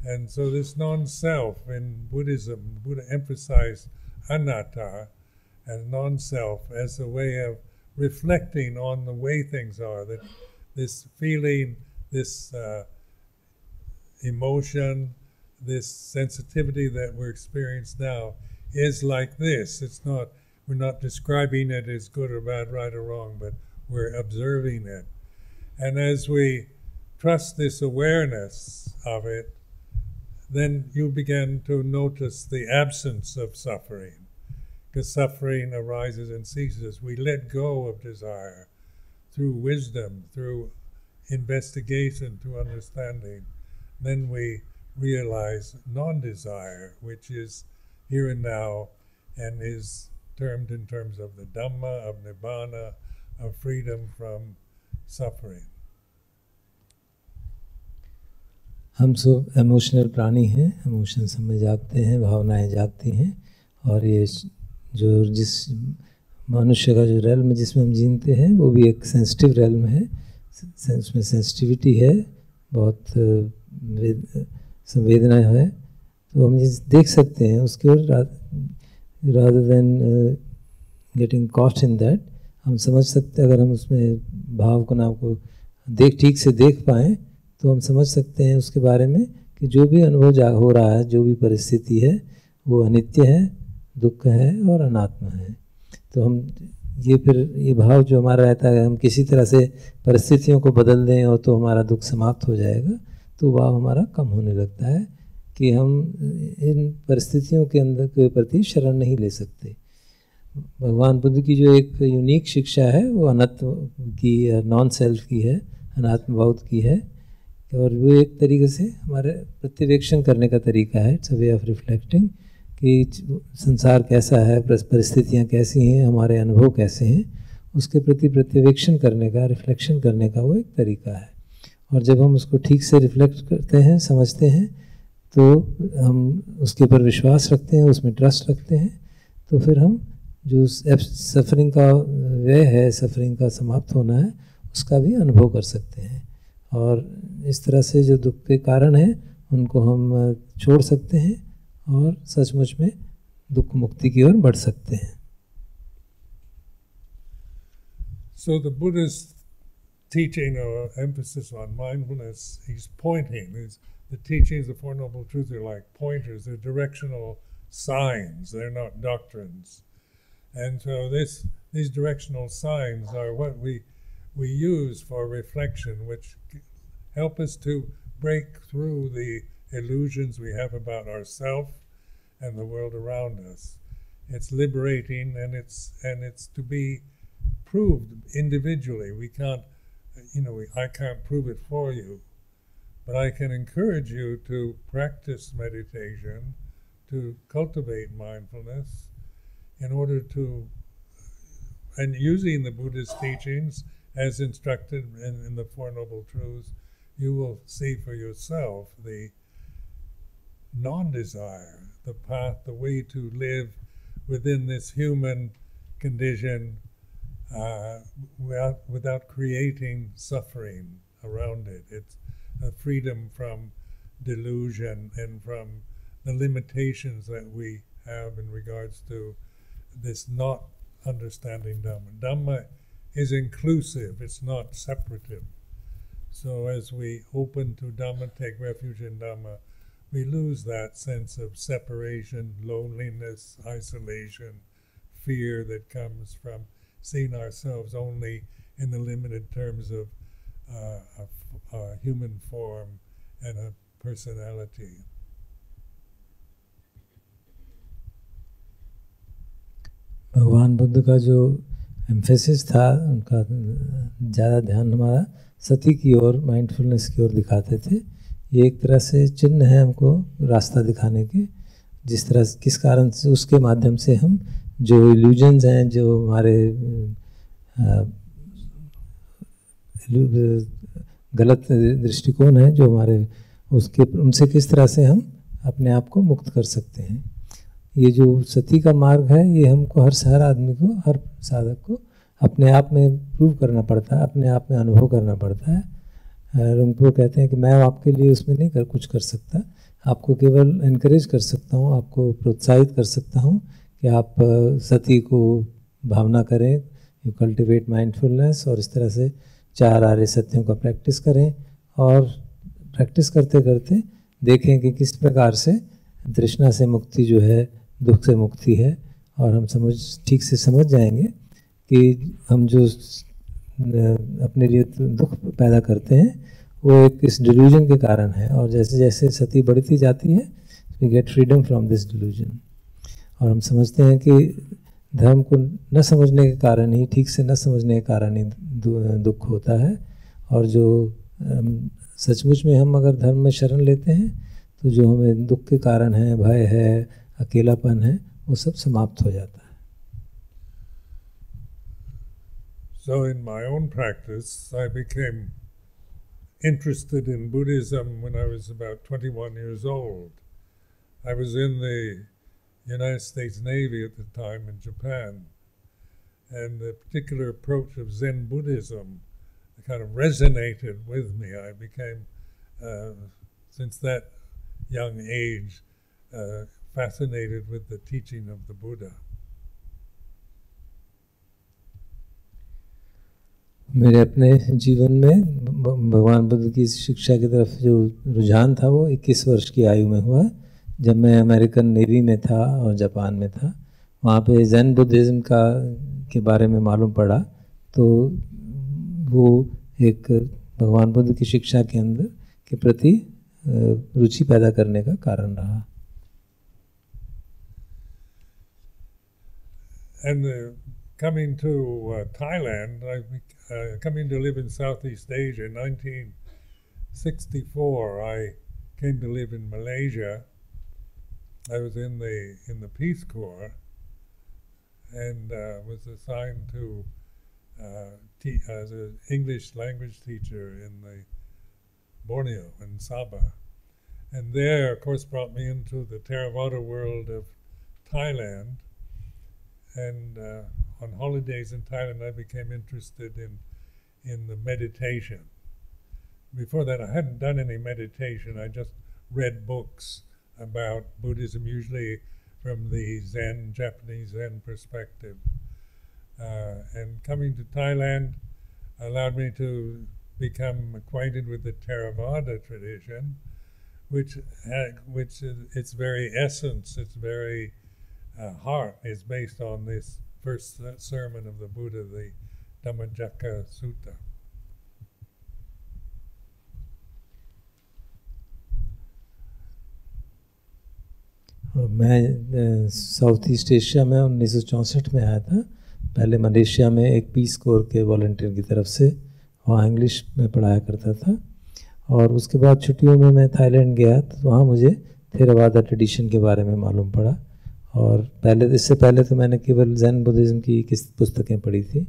And so this non-self in Buddhism, Buddha emphasized anatta and non-self as a way of reflecting on the way things are, that this feeling, this emotion, this sensitivity that we're experiencing now is like this. It's not, we're not describing it as good or bad, right or wrong, but we're observing it. And as we trust this awareness of it, then you begin to notice the absence of suffering, because suffering arises and ceases. We let go of desire through wisdom, through investigation, through understanding. Then we realize non-desire, which is here and now and is termed in terms of the Dhamma, of Nibbana, of freedom from suffering. हम सब emotional प्राणी हैं, emotions हमें जागते हैं, भावनाएं जागती हैं, और ये जो जिस मनुष्य का जो रेल्म जिसमें हम जीते हैं वो भी एक सेंसिटिव रेल्म है, उसमें सेंसिटिविटी है, बहुत संवेदना है। तो हम ये देख सकते हैं उसके rather than getting caught in that, हम समझ सकते हैं, अगर हम उसमें भाव को नाम को ठीक से देख पाएँ तो हम समझ सकते हैं उसके बारे में कि जो भी अनुभव हो रहा है, जो भी परिस्थिति है वो अनित्य है, दुख है और अनात्मा है। तो हम ये भाव जो हमारा रहता है, हम किसी तरह से परिस्थितियों को बदल दें और तो हमारा दुख समाप्त हो जाएगा, तो भाव हमारा कम होने लगता है कि हम इन परिस्थितियों के अंदर के प्रति शरण नहीं ले सकते। भगवान बुद्ध की जो एक यूनिक शिक्षा है वो अनत्व की, नॉन सेल्फ की है, अनात्मभाव की है, और वो एक तरीके से हमारे प्रत्यवेक्षण करने का तरीका है। It's a way of reflecting कि संसार कैसा है, परिस्थितियाँ कैसी हैं, हमारे अनुभव कैसे हैं, उसके प्रति प्रत्यवेक्षण करने का, रिफ्लेक्शन करने का वो एक तरीका है। और जब हम उसको ठीक से रिफ्लेक्ट करते हैं, समझते हैं, तो हम उसके ऊपर विश्वास रखते हैं, उसमें ट्रस्ट रखते हैं, तो फिर हम जो सफरिंग का वे है, सफरिंग का समाप्त होना है, उसका भी अनुभव कर सकते हैं। और इस तरह से जो दुख के कारण हैं उनको हम छोड़ सकते हैं और सचमुच में दुख मुक्ति की ओर बढ़ सकते हैं। So the Buddha's teaching or emphasis on mindfulness, he's pointing. The teachings, the Four Noble Truths are like pointers. They're directional signs. They're not doctrines. And so these directional signs are what we use for reflection, which help us to break through the illusions we have about ourselves and the world around us. It's liberating, and it's to be proved individually. We can't, I can't prove it for you, but I can encourage you to practice meditation, to cultivate mindfulness, in order to, and using the Buddha's teachings as instructed in the Four Noble Truths, you will see for yourself the non-desire, the path, the way to live within this human condition without creating suffering around it. It's a freedom from delusion and from the limitations that we have in regards to this not understanding Dhamma. Dhamma is inclusive, it's not separative. So as we open to Dhamma, take refuge in Dhamma, we lose that sense of separation, loneliness, isolation, fear that comes from seeing ourselves only in the limited terms of a human form and a personality. भगवान बुद्ध का जो emphasis था, उनका ज़्यादा ध्यान हमारा सती की ओर, mindfulness की ओर दिखाते थे. ये एक तरह से चिन्ह है हमको रास्ता दिखाने के, जिस तरह किस कारण से उसके माध्यम से हम जो इल्यूजन्स हैं, जो हमारे गलत दृष्टिकोण हैं, जो हमारे उनसे किस तरह से हम अपने आप को मुक्त कर सकते हैं. ये जो सती का मार्ग है, ये हमको हर आदमी को, हर साधक को अपने आप में प्रूव करना पड़ता है, अपने आप में अनुभव करना पड़ता है. रुंगपो कहते हैं कि मैं आपके लिए उसमें नहीं कुछ कर सकता, आपको केवल एनकरेज कर सकता हूँ, आपको प्रोत्साहित कर सकता हूँ कि आप सती को भावना करें, यू कल्टिवेट माइंडफुलनेस, और इस तरह से 4 आर्य सत्यों का प्रैक्टिस करें, और प्रैक्टिस करते करते देखें कि किस प्रकार से तृष्णा से मुक्ति जो है, दुख से मुक्ति है. और हम ठीक से समझ जाएंगे कि हम जो अपने लिए दुख पैदा करते हैं वो एक इस डिल्यूजन के कारण है, और जैसे जैसे सती बढ़ती जाती है, we get freedom from this delusion. और हम समझते हैं कि धर्म को न समझने के कारण ही, ठीक से न समझने के कारण ही दुख होता है, और जो सचमुच में हम अगर धर्म में शरण लेते हैं तो जो हमें दुख के कारण है, भय है, अकेलापन है, वो सब समाप्त हो जाता है. So in my own practice, I became interested in Buddhism when I was about 21 years old. I was in the United States Navy at the time in Japan, and the particular approach of Zen Buddhism kind of resonated with me. I became, since that young age, fascinated with the teaching of the Buddha. मेरे अपने जीवन में भगवान बुद्ध की शिक्षा की तरफ जो रुझान था वो 21 वर्ष की आयु में हुआ, जब मैं अमेरिकन नेवी में था और जापान में था. वहाँ पे ज़ेन बुद्धिज़्म के बारे में मालूम पड़ा, तो वो एक भगवान बुद्ध की शिक्षा के अंदर के प्रति रुचि पैदा करने का कारण रहा. And coming to Thailand, coming to live in Southeast Asia in 1964, I came to live in Malaysia. I was in the Peace Corps and was assigned to as an English language teacher in the Borneo in Sabah. And there, of course, brought me into the Theravada world of Thailand. And on holidays in Thailand, I became interested in the meditation. Before that, I hadn't done any meditation. I just read books about Buddhism, usually from the Japanese Zen perspective. And coming to Thailand allowed me to become acquainted with the Theravada tradition, which its very essence, its very heart is based on this first sermon of the Buddha, the Dhammārāma Sutta. मैं south east Asia में 1964 में आया था। पहले Malaysia में एक piece core के volunteer की तरफ से वहाँ इंग्लिश में पढ़ाया करता था, और उसके बाद छुट्टियों में मैं थाईलैंड गया तो वहाँ मुझे थेरावादा ट्रेडिशन के बारे में मालूम पड़ा। और इससे पहले तो मैंने केवल जैन बुद्धिज़्म की किस पुस्तकें पढ़ी थी,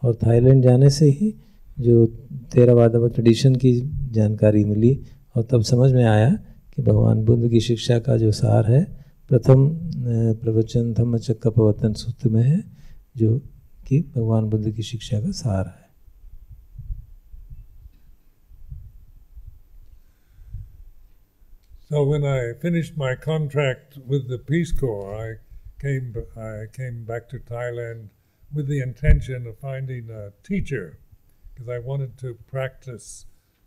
और थाईलैंड जाने से ही जो थेरावादा ट्रेडिशन की जानकारी मिली, और तब समझ में आया कि भगवान बुद्ध की शिक्षा का जो सार है प्रथम प्रवचन धम्मचक्कपवत्तन सूत्र में है, जो कि भगवान बुद्ध की शिक्षा का सार है। So when I finished my contract with the Peace Corps, I came back to Thailand with the intention of finding a teacher, because I wanted to practice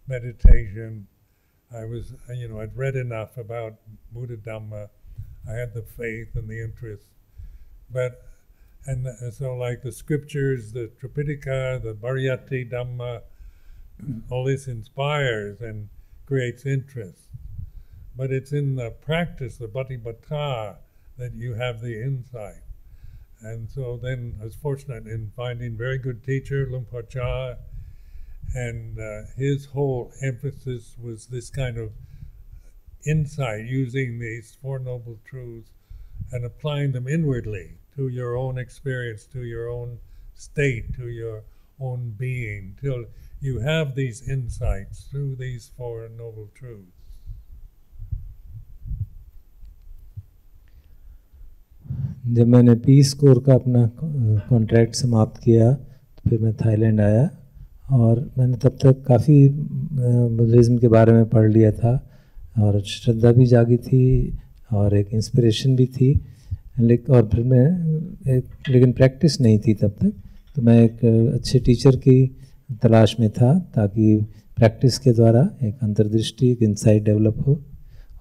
meditation. I'd read enough about Buddha Dhamma. I had the faith and the interest, so like the scriptures, the Tripitaka, the Bhariyati Dhamma, all this inspires and creates interest. But it's in the practice, the Bhatipatha, that you have the insight. And so then I was fortunate in finding a very good teacher, Luang Cha, and his whole emphasis was this kind of insight, using these Four Noble Truths and applying them inwardly to your own experience, to your own state, to your own being, till you have these insights through these Four Noble Truths. जब मैंने piece core का अपना contract समाप्त किया तो फिर मैं Thailand आया, और मैंने तब तक काफ़ी बुद्धिज़्म के बारे में पढ़ लिया था, और श्रद्धा भी जागी थी और एक इंस्पिरेशन भी थी, लेकिन प्रैक्टिस नहीं थी तब तक। तो मैं एक अच्छे टीचर की तलाश में था, ताकि प्रैक्टिस के द्वारा एक अंतर्दृष्टि, एक इंसाइट डेवलप हो।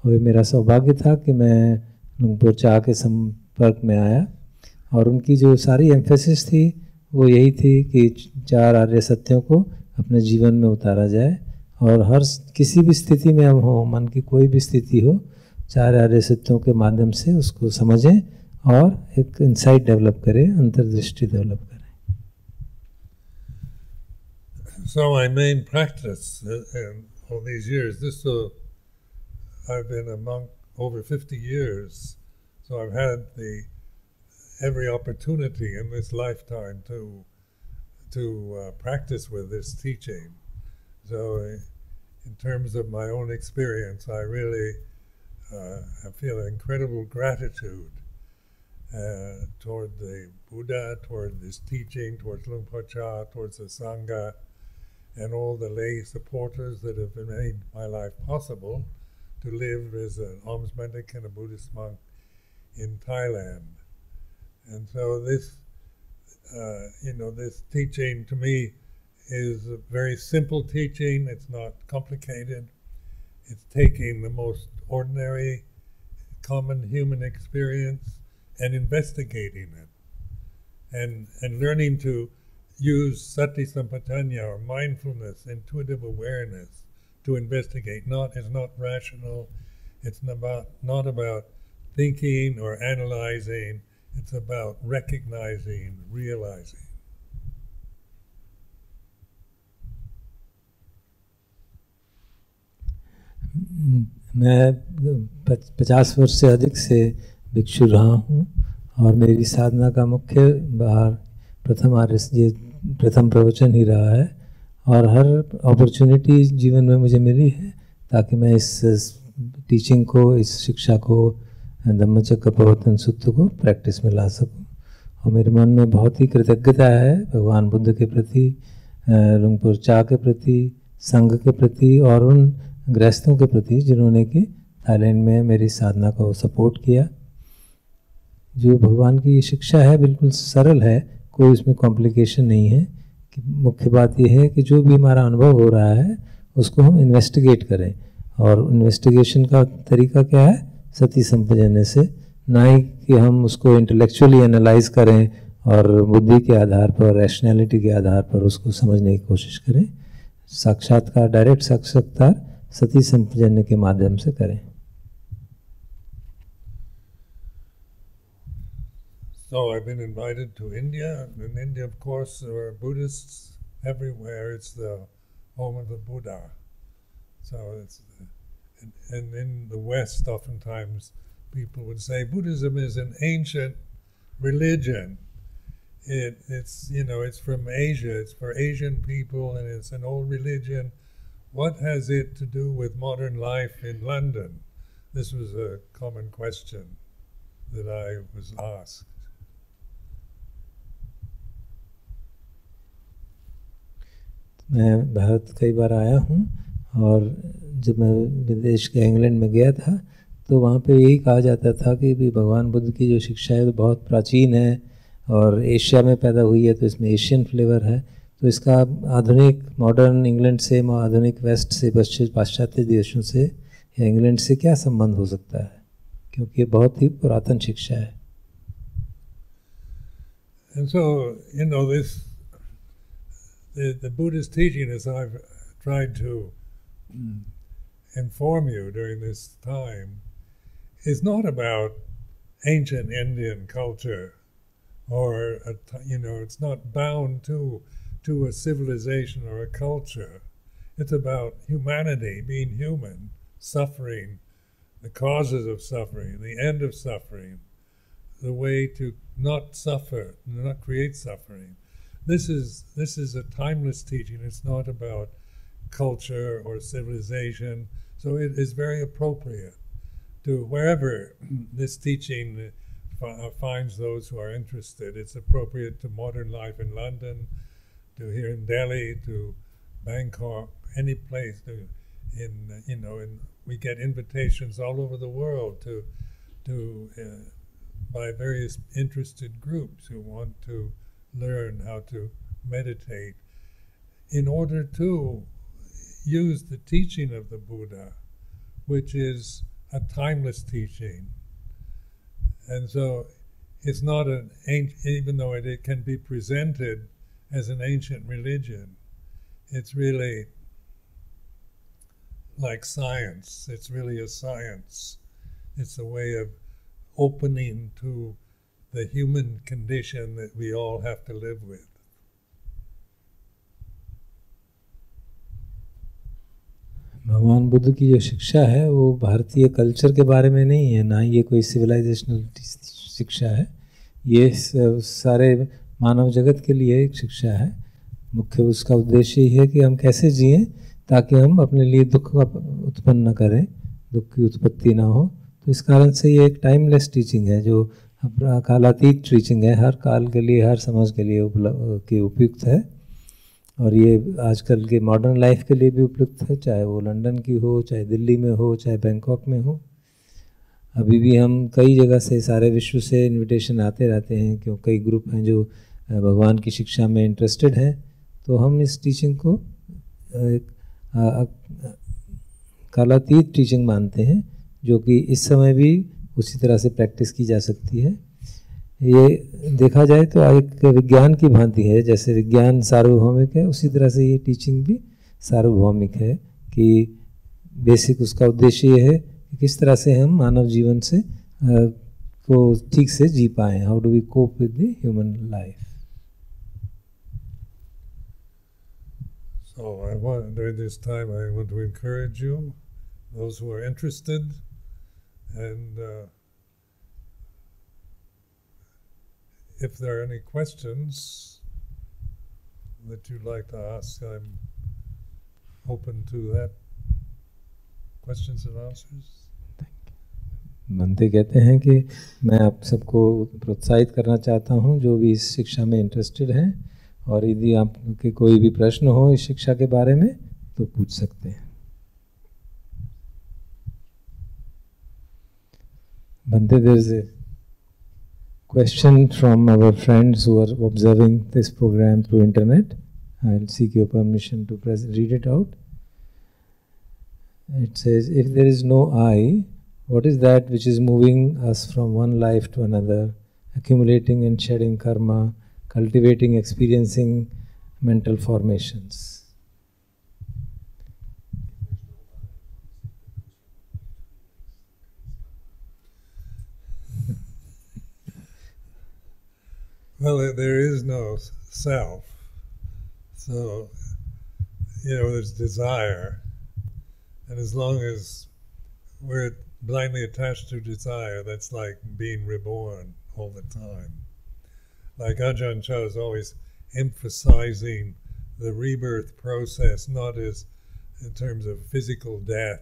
और मेरा सौभाग्य था कि मैं लुंगपुर चा के संपर्क में आया, और उनकी जो सारी एम्फेसिस थी वो यही थी कि चार आर्य सत्यों को अपने जीवन में उतारा जाए, और हर किसी भी स्थिति में हम हो, मन की कोई भी स्थिति हो, चार आर्य सत्यों के माध्यम से उसको समझें और एक इंसाइट डेवलप करें, अंतर्दृष्टि डेवलप करें। So my main practice in all these years, I've been a monk over 50 years, so I've had every opportunity in this lifetime to practice with this teaching. So in terms of my own experience, I really I feel incredible gratitude toward the Buddha, toward this teaching, towards Luang Cha, towards the Sangha, and all the lay supporters that have made my life possible to live as an alms mendicant and a Buddhist monk in Thailand. And so this, this teaching to me is a very simple teaching. It's not complicated. It's taking the most ordinary, common human experience and investigating it, and learning to use sati sampajanya, or mindfulness, intuitive awareness, to investigate. It's not rational. It's not about thinking or analyzing. It's about recognizing, realizing. मैं 50 वर्ष से अधिक से भिक्षु रहा हूँ, और मेरी साधना का मुख्य बाहर प्रथम प्रवचन ही रहा है, और हर अपॉर्चुनिटी जीवन में मुझे मिली है ताकि मैं इस टीचिंग को, इस शिक्षा को, धम्मचक्कपवत्तन सूत्र को प्रैक्टिस में ला सकूं। और मेरे मन में बहुत ही कृतज्ञता है भगवान बुद्ध के प्रति, लुंगपुर चा के प्रति, संघ के प्रति, और उन गृहस्थों के प्रति जिन्होंने कि थाईलैंड में मेरी साधना को सपोर्ट किया। जो भगवान की शिक्षा है बिल्कुल सरल है, कोई उसमें कॉम्प्लिकेशन नहीं है। कि मुख्य बात यह है कि जो भी हमारा अनुभव हो रहा है उसको हम इन्वेस्टिगेट करें, और इन्वेस्टिगेशन का तरीका क्या है, सती संपजन्य से, ना ही कि हम उसको इंटेलेक्चुअली एनालाइज करें और बुद्धि के आधार पर, रैशनैलिटी के आधार पर उसको समझने की कोशिश करें। साक्षात्कार, डायरेक्ट साक्षात्कार सती संपजन्य के माध्यम से करें। So I've been invited to India. In India, of course, there are Buddhists everywhere. It's the home of the Buddha. So it's, and in the West, oftentimes people would say Buddhism is an ancient religion. It's it's from Asia. It's for Asian people, and it's an old religion. What has it to do with modern life in London? This was a common question that I was asked. मैं भारत कई बार आया हूँ, और जब मैं विदेश के England में गया था तो वहाँ पे यही कहा जाता था कि भी भगवान बुद्ध की जो शिक्षा है तो बहुत प्राचीन है और एशिया में पैदा हुई है, तो इसमें एशियन फ्लेवर है। तो इसका आधुनिक मॉडर्न इंग्लैंड से, आधुनिक वेस्ट से, पाश्चात्य देशों से या इंग्लैंड से क्या संबंध हो सकता है, क्योंकि ये बहुत ही पुरातन शिक्षा है। And so, the Buddhist teaching, as I've tried to inform you during this time, is not about ancient Indian culture, or it's not bound to a civilization or a culture. It's about humanity, being human, suffering, the causes of suffering, the end of suffering, the way to not suffer, not create suffering. This is a timeless teaching. It's not about culture or civilization. So it is very appropriate to wherever this teaching finds those who are interested. It's appropriate to modern life in London, to here in Delhi, to Bangkok, any place. We get invitations all over the world by various interested groups who want to learn how to meditate in order to use the teaching of the Buddha, which is a timeless teaching. And so it's not even though it can be presented as an ancient religion, it's really like science. It's really a science. It's a way of opening to the human condition that we all have to live with. भगवान बुद्ध की जो शिक्षा है वो भारतीय culture के बारे में नहीं है, ना ये कोई सिविलाइजेशनल शिक्षा है। ये सारे मानव जगत के लिए एक शिक्षा है। मुख्य उसका उद्देश्य ही है कि हम कैसे जिएं ताकि हम अपने लिए दुख उत्पन्न न करें, दुख की उत्पत्ति ना हो। तो इस कारण से ये एक टाइमलेस टीचिंग है, जो कालातीत टीचिंग है, हर काल के लिए, हर समाज के लिए उपयुक्त है। और ये आजकल के मॉडर्न लाइफ के लिए भी उपयुक्त है, चाहे वो लंदन की हो, चाहे दिल्ली में हो, चाहे बैंकॉक में हो। अभी भी हम कई जगह से, सारे विश्व से इनविटेशन आते रहते हैं, क्योंकि कई ग्रुप हैं जो भगवान की शिक्षा में इंटरेस्टेड हैं। तो हम इस टीचिंग को कालातीत टीचिंग मानते हैं, जो कि इस समय भी उसी तरह से प्रैक्टिस की जा सकती है। ये देखा जाए तो एक विज्ञान की भांति है, जैसे विज्ञान सार्वभौमिक है उसी तरह से ये टीचिंग भी सार्वभौमिक है, कि बेसिक उसका उद्देश्य ये है कि किस तरह से हम मानव जीवन से को ठीक से जी पाएँ। How do we cope with the human life. So during this time I want to encourage you, those who are interested, and if there are any questions that you'd like to ask, I'm open to that. Questions and answers. बनते कहते हैं कि मैं आप सबको प्रोत्साहित करना चाहता हूं, जो भी इस शिक्षा में इंटरेस्टेड हैं, और यदि आपके कोई भी प्रश्न हो इस शिक्षा के बारे में तो पूछ सकते हैं। बनते देर से question from our friends who are observing this program through internet. I'll seek your permission to read it out. It says, if there is no I, what is that which is moving us from one life to another, accumulating and shedding karma, cultivating, experiencing mental formations? Well, there is no self. So, there's desire. And as long as we're blindly attached to desire, that's like being reborn all the time. Like Ajahn Chah is always emphasizing the rebirth process, not as in terms of physical death,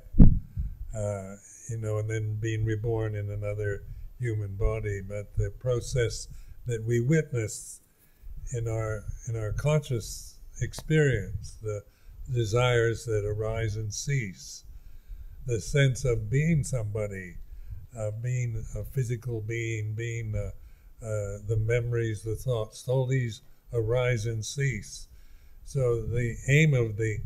and then being reborn in another human body, but the process that we witness in our conscious experience, the desires that arise and cease, the sense of being somebody, being a physical being, being the memories, the thoughts, all these arise and cease. So the aim of the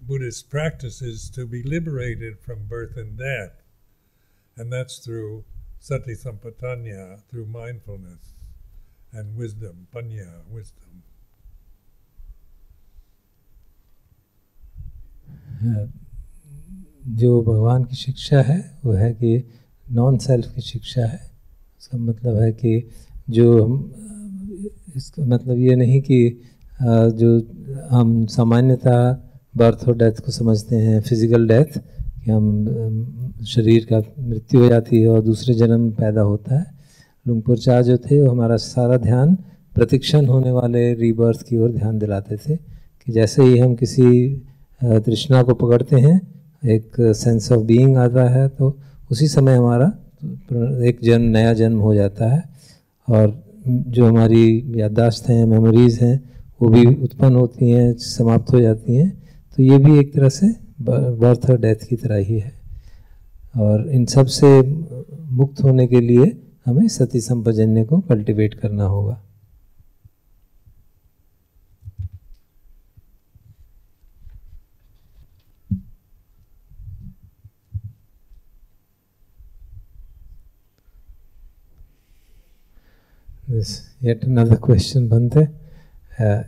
Buddhist practice is to be liberated from birth and death, and that's through sati sampatanya, through mindfulness and wisdom, panya, wisdom. जो भगवान की शिक्षा है वो है कि non self की शिक्षा है. इसका मतलब है कि जो हम, इसका मतलब ये नहीं कि जो हम सामान्यतः बर्थ और डेथ को समझते हैं, फिजिकल डेथ, कि हम शरीर का मृत्यु हो जाती है और दूसरे जन्म पैदा होता है. लुंगपुर चा जो थे वो हमारा सारा ध्यान प्रतिक्षण होने वाले रीबर्थ की ओर ध्यान दिलाते थे, कि जैसे ही हम किसी तृष्णा को पकड़ते हैं, एक सेंस ऑफ बीइंग आता है, तो उसी समय हमारा एक नया जन्म हो जाता है और जो हमारी याददाश्त हैं, मेमोरीज़ हैं, वो भी उत्पन्न होती हैं, समाप्त हो जाती हैं. तो ये भी एक तरह से बर्थ और डेथ की तरह ही है. और इन सब से मुक्त होने के लिए हमें सति संपजन्य को कल्टिवेट करना होगा. This yet another question, Bhante.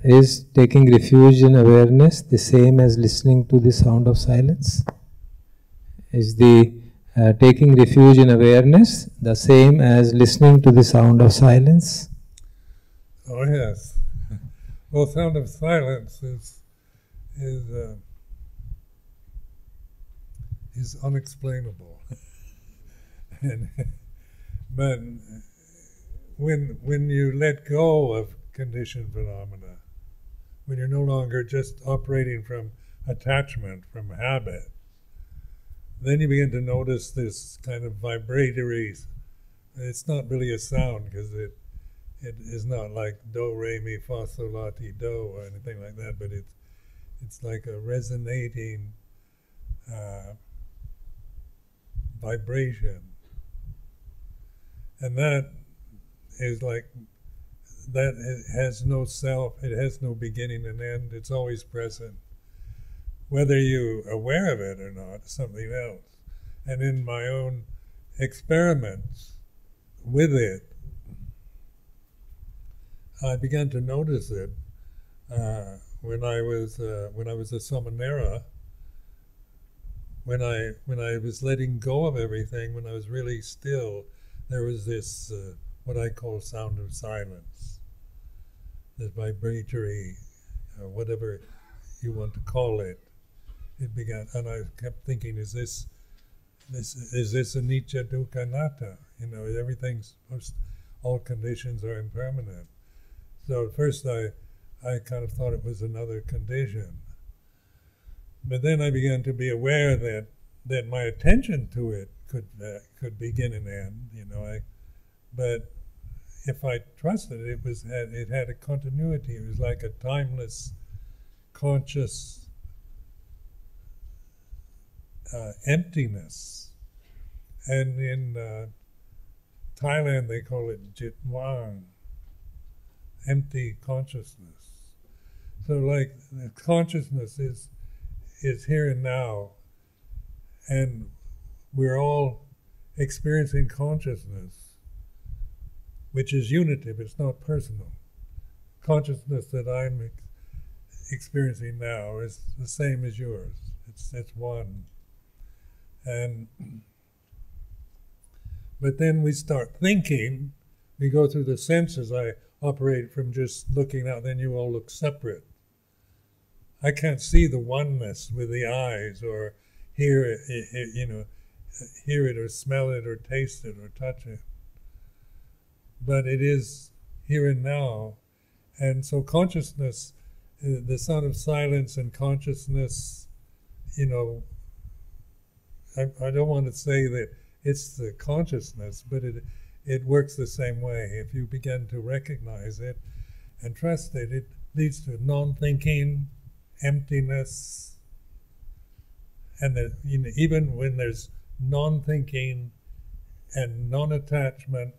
Is taking refuge in awareness the same as listening to the sound of silence? Is the taking refuge in awareness the same as listening to the sound of silence? Oh yes. Well, sound of silence is unexplainable. But when you let go of conditioned phenomena, when you're no longer just operating from attachment, from habit, then you begin to notice this kind of vibratory. It's not really a sound because it is not like do, re, mi, fa, sol, la, ti, do or anything like that, but it's like a resonating vibration. And that is like, that it has no self, it has no beginning and end, it's always present. Whether you're aware of it or not is something else. And in my own experiments with it, I began to notice it when I was a Samanera, when I was letting go of everything, when I was really still, there was this what I call sound of silence, this vibratory, whatever you want to call it. It began, and I kept thinking, is this anicca dukkha anatta? Everything's, all conditions are impermanent. So at first I kind of thought it was another condition, but then I began to be aware that my attention to it could begin and end. But if I trusted it, it had a continuity. It was like a timeless, conscious emptiness. And Thailand they call it Jit Luang, empty consciousness. So like the consciousness is here and now, and we're all experiencing consciousness, which is unity, but it's not personal. Consciousness that I'm experiencing now is the same as yours. It's one. But then we start thinking, we go through the senses. I operate from just looking out, then you all look separate. I can't see the oneness with the eyes, or hear it, hear it or smell it or taste it or touch it. But it is here and now. And so consciousness, the sound of silence and consciousness, I don't want to say that it's the consciousness, but it works the same way. If you begin to recognize it and trust it, it leads to non-thinking, emptiness, and even when there's non-thinking and non-attachment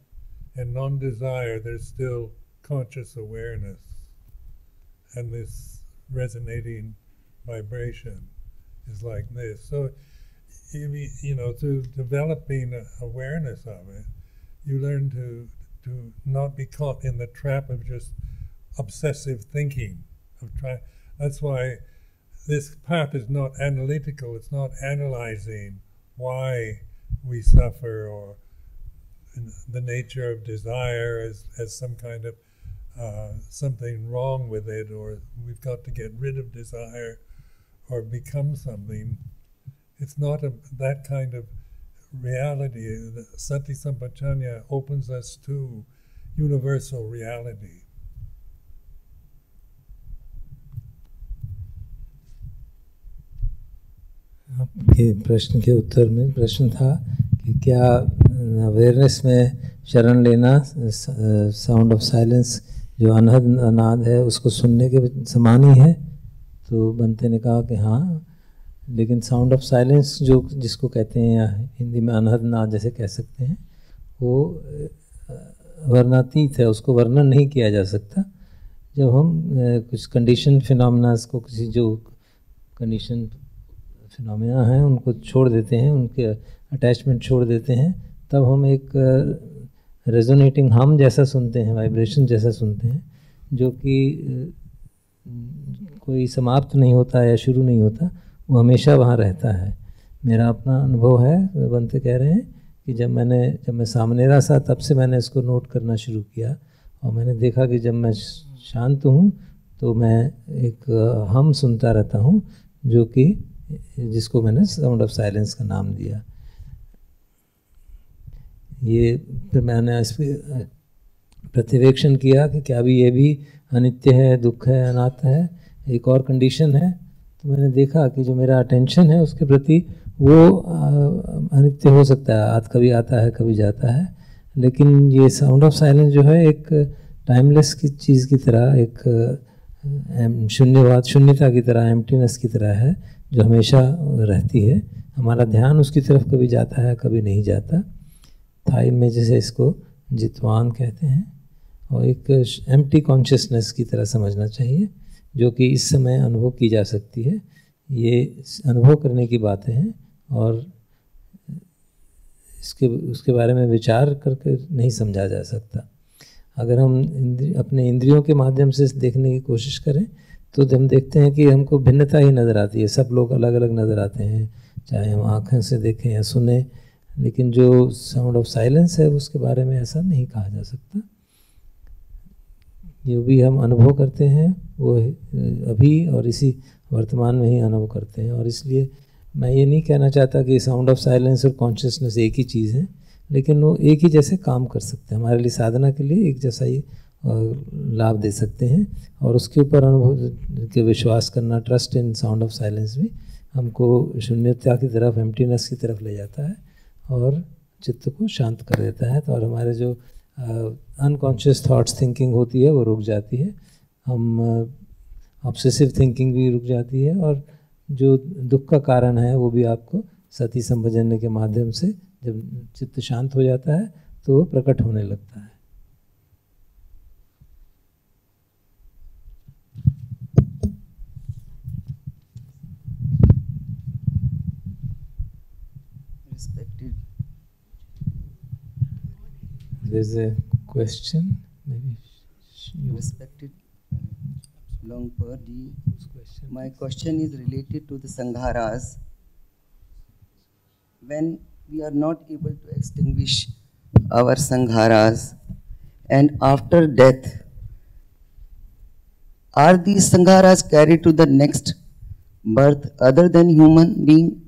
and non-desire, there's still conscious awareness and this resonating vibration is like this. So, through developing awareness of it, you learn to not be caught in the trap of just obsessive thinking. That's why this path is not analytical. It's not analyzing why we suffer or the nature of desire as some kind of something wrong with it, or we've got to get rid of desire or become something. It's not that kind of reality. Sati Sampajanya opens us to universal reality. आपके प्रश्न के उत्तर में प्रश्न था कि क्या awareness में शरण लेना साउंड ऑफ साइलेंस जो अनहद अनाद है उसको सुनने के समान ही है। तो बनते ने कहा कि हाँ, लेकिन साउंड ऑफ साइलेंस जो जिसको कहते हैं या हिंदी में अनहद नाद जैसे कह सकते हैं, वो वर्णातीत है, उसको वर्णन नहीं किया जा सकता। जब हम कुछ कंडीशन फिनोमेनास को, किसी जो कंडीशन फिनोमेना हैं उनको छोड़ देते हैं, उनके अटैचमेंट छोड़ देते हैं, तब हम एक रेजोनेटिंग हम जैसा सुनते हैं, वाइब्रेशन जैसा सुनते हैं, जो कि कोई समाप्त नहीं होता या शुरू नहीं होता, वो हमेशा वहाँ रहता है। मेरा अपना अनुभव है, बनते कह रहे हैं कि जब मैं सामनेरा सा, तब से मैंने इसको नोट करना शुरू किया और मैंने देखा कि जब मैं शांत हूँ तो मैं एक हम सुनता रहता हूँ, जो कि जिसको मैंने साउंड ऑफ साइलेंस का नाम दिया। ये फिर मैंने इस पर प्रतिवेक्षण किया कि क्या भी ये भी अनित्य है, दुख है, अनात्म है। एक और कंडीशन है, तो मैंने देखा कि जो मेरा अटेंशन है उसके प्रति वो अनित्य हो सकता है, कभी आता है कभी जाता है, लेकिन ये साउंड ऑफ साइलेंस जो है एक टाइमलेस की चीज़ की तरह, एक शून्यता की तरह, एम्प्टीनेस की तरह है, जो हमेशा रहती है। हमारा ध्यान उसकी तरफ कभी जाता है कभी नहीं जाता। थाई में जैसे इसको जितवान कहते हैं, और एक एम्प्टी कॉन्शियसनेस की तरह समझना चाहिए, जो कि इस समय अनुभव की जा सकती है। ये अनुभव करने की बातें हैं और उसके बारे में विचार करके नहीं समझा जा सकता। अगर हम अपने इंद्रियों के माध्यम से देखने की कोशिश करें तो हम देखते हैं कि हमको भिन्नता ही नज़र आती है। सब लोग अलग अलग नज़र आते हैं, चाहे हम आँखें से देखें या सुने, लेकिन जो साउंड ऑफ साइलेंस है उसके बारे में ऐसा नहीं कहा जा सकता। जो भी हम अनुभव करते हैं वो अभी और इसी वर्तमान में ही अनुभव करते हैं। और इसलिए मैं ये नहीं कहना चाहता कि साउंड ऑफ साइलेंस और कॉन्शियसनेस एक ही चीज़ है, लेकिन वो एक ही जैसे काम कर सकते हैं, हमारे लिए साधना के लिए एक जैसा ही लाभ दे सकते हैं। और उसके ऊपर अनुभव के विश्वास करना, trust in sound of silence भी हमको शून्यता की तरफ, एम्प्टीनेस की तरफ ले जाता है और चित्त को शांत कर देता है। तो और हमारे जो अनकॉन्शियस थॉट्स थिंकिंग होती है वो रुक जाती है, हम ऑब्सेसिव थिंकिंग भी रुक जाती है, और जो दुख का कारण है वो भी आपको सती संपजन्य के माध्यम से जब चित्त शांत हो जाता है तो वो प्रकट होने लगता है। There's a question, maybe. Respected Luang, my question is related to the Sangharas. When we are not able to extinguish our Sangharas, and after death, are these Sangharas carried to the next birth other than human being?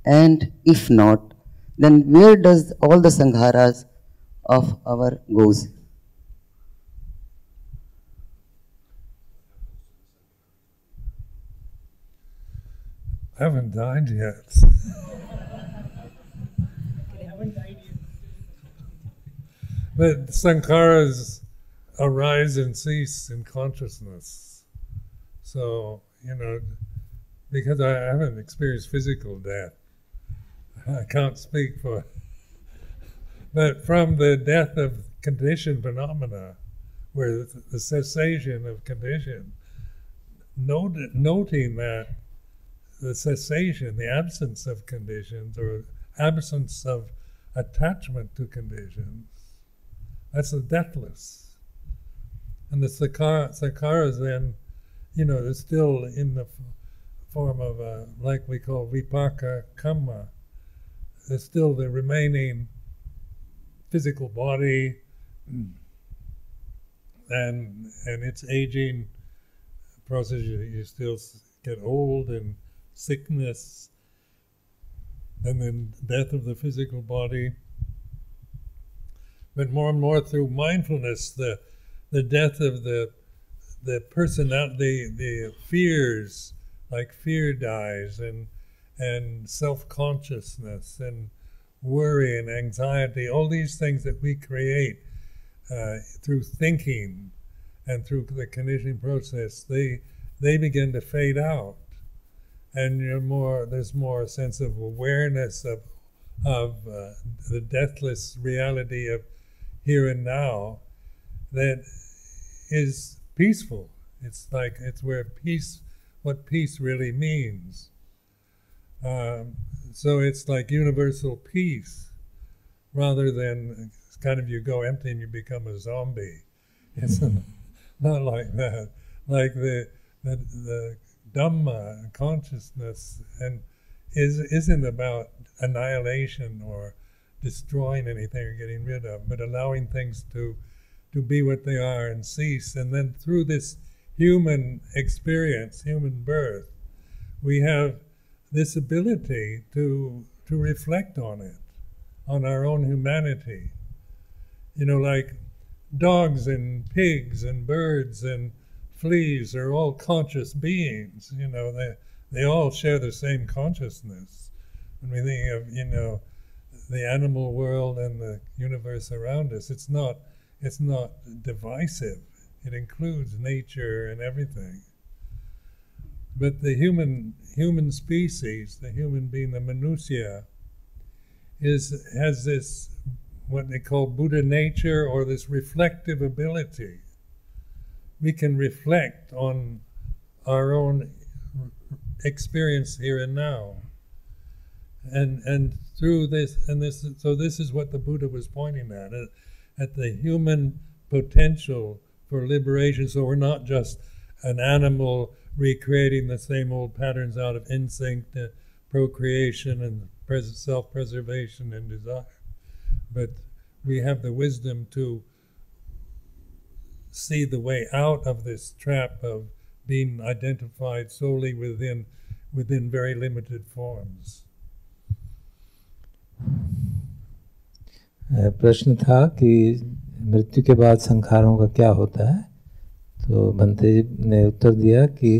And if not, then where does all the Sangharas of our goes? I haven't died yet. But sankharas arise and cease in consciousness. So, because I haven't experienced physical death, I can't speak for it. But from the death of conditioned phenomena, where the cessation of condition, noting that the cessation, the absence of conditions, or absence of attachment to conditions, that's the deathless. And the sankharas then, they're still in the form of like we call vipaka kamma. There's still the remaining physical body, and its aging process. You still get old and sickness, and then death of the physical body. But more and more through mindfulness, the death of the personality, the fears, like fear dies, and self-consciousness, and worry and anxiety, all these things that we create through thinking and through the conditioning process, they begin to fade out. And there's more a sense of awareness of the deathless reality of here and now that is peaceful. It's where peace, what peace really means. So it's like universal peace, rather than kind of you go empty and you become a zombie. It's not like that. Like the Dhamma consciousness isn't about annihilation or destroying anything or getting rid of, but allowing things to be what they are and cease. And then through this human experience, human birth, we have this ability to reflect on it, on our own humanity. Like dogs and pigs and birds and fleas are all conscious beings. They all share the same consciousness. When we think of the animal world and the universe around us, it's not divisive. It includes nature and everything. But the human species, the human being, the manusya, has this what they call Buddha nature, or this reflective ability. We can reflect on our own experience here and now, and through this, so this is what the Buddha was pointing at the human potential for liberation. So we're not just an animal recreating the same old patterns out of instinct, procreation, and self-preservation and desire, but we have the wisdom to see the way out of this trap of being identified solely within very limited forms. प्रश्न था कि मृत्यु के बाद संखारों का क्या होता है, तो भंते ने उत्तर दिया कि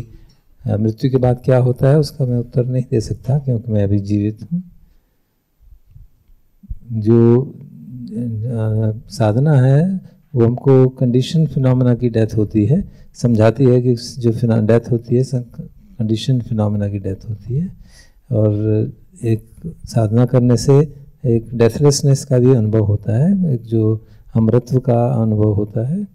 मृत्यु के बाद क्या होता है उसका मैं उत्तर नहीं दे सकता, क्योंकि मैं अभी जीवित हूँ। जो साधना है वो हमको कंडीशन फिनोमेना की डेथ होती है, समझाती है कि जो डेथ होती है कंडीशन फिनोमेना की डेथ होती है, और एक साधना करने से एक डेथलेसनेस का भी अनुभव होता है, एक जो अमृतत्व का अनुभव होता है।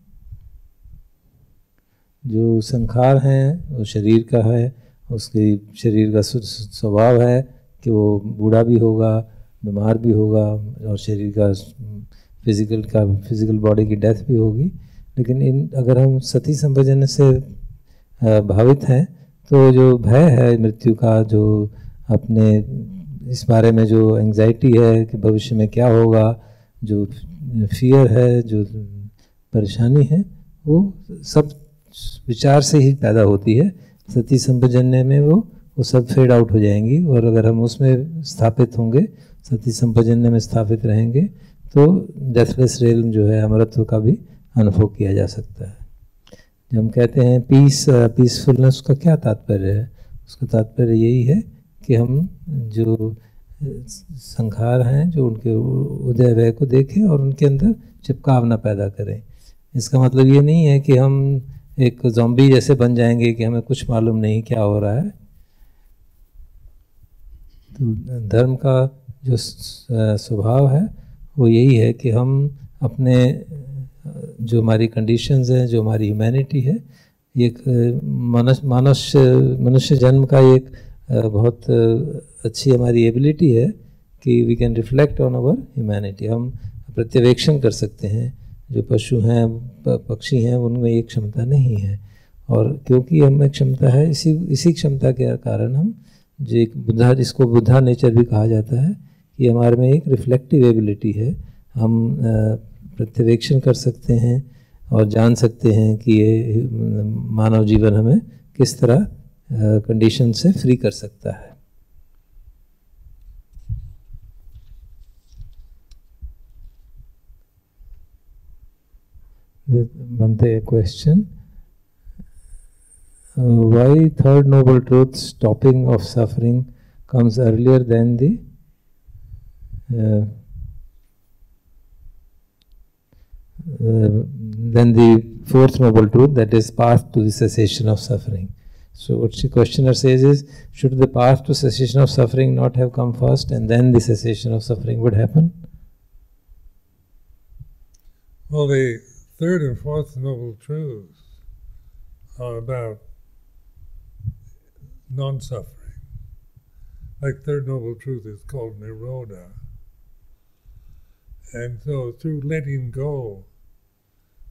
जो संखार है वो शरीर का है, उसके शरीर का स्वभाव है कि वो बूढ़ा भी होगा, बीमार भी होगा और शरीर का फिजिकल बॉडी की डेथ भी होगी। लेकिन अगर हम सती संपजन्य से भावित हैं तो जो भय है मृत्यु का, जो अपने इस बारे में जो एंग्जाइटी है कि भविष्य में क्या होगा, जो फियर है, जो परेशानी है, वो सब विचार से ही पैदा होती है। सती संपजन्य में वो सब फेड आउट हो जाएंगी। और अगर हम उसमें स्थापित होंगे, सती संपजन्य में स्थापित रहेंगे, तो डेथलेस रेल्म जो है अमरत्व का भी अनुभव किया जा सकता है। जब हम कहते हैं पीसफुलनेस, का क्या तात्पर्य है? उसका तात्पर्य यही है कि हम जो संखार हैं, जो उनके उदय व्यय को देखें और उनके अंदर चिपकाव न पैदा करें। इसका मतलब ये नहीं है कि हम एक ज़ॉम्बी जैसे बन जाएंगे कि हमें कुछ मालूम नहीं क्या हो रहा है। तो धर्म का जो स्वभाव है वो यही है कि हम अपने जो हमारी कंडीशंस हैं, जो हमारी ह्यूमैनिटी है, एक मनुष्य जन्म का एक बहुत अच्छी हमारी एबिलिटी है कि we can reflect on our humanity. हम प्रत्यवेक्षण कर सकते हैं। जो पशु हैं, पक्षी हैं, उनमें ये क्षमता नहीं है। और क्योंकि हमें क्षमता है, इसी क्षमता के कारण हम जो एक बुद्धा, जिसको बुद्धा नेचर भी कहा जाता है, कि हमारे में एक रिफ्लेक्टिव एबिलिटी है। हम प्रत्यवेक्षण कर सकते हैं और जान सकते हैं कि ये मानव जीवन हमें किस तरह कंडीशन से फ्री कर सकता है। Bhante, a question. Why third noble truth, stopping of suffering, comes earlier than the fourth noble truth, that is path to the cessation of suffering? So what the questioner says is, should the path to cessation of suffering not have come first and then the cessation of suffering would happen? Well, the third and fourth noble truths are about non-suffering. Like third noble truth is called Nirodha. And so through letting go,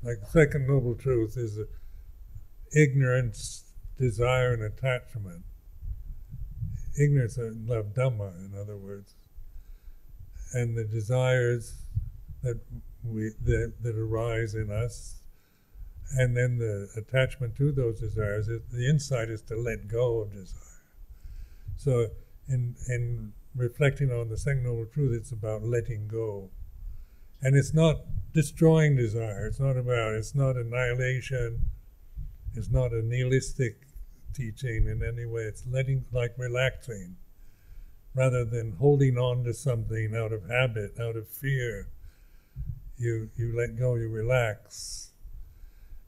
like second noble truth is ignorance, desire, and attachment. Ignorance and love, Dhamma, in other words. And the desires that arise in us, and then the attachment to those desires. The insight is to let go of desire. So in reflecting on the second noble truth, it's about letting go. And it's not destroying desire. It's not annihilation. It's not a nihilistic teaching in any way. It's letting, like relaxing, rather than holding on to something out of habit, out of fear. You let go, you relax.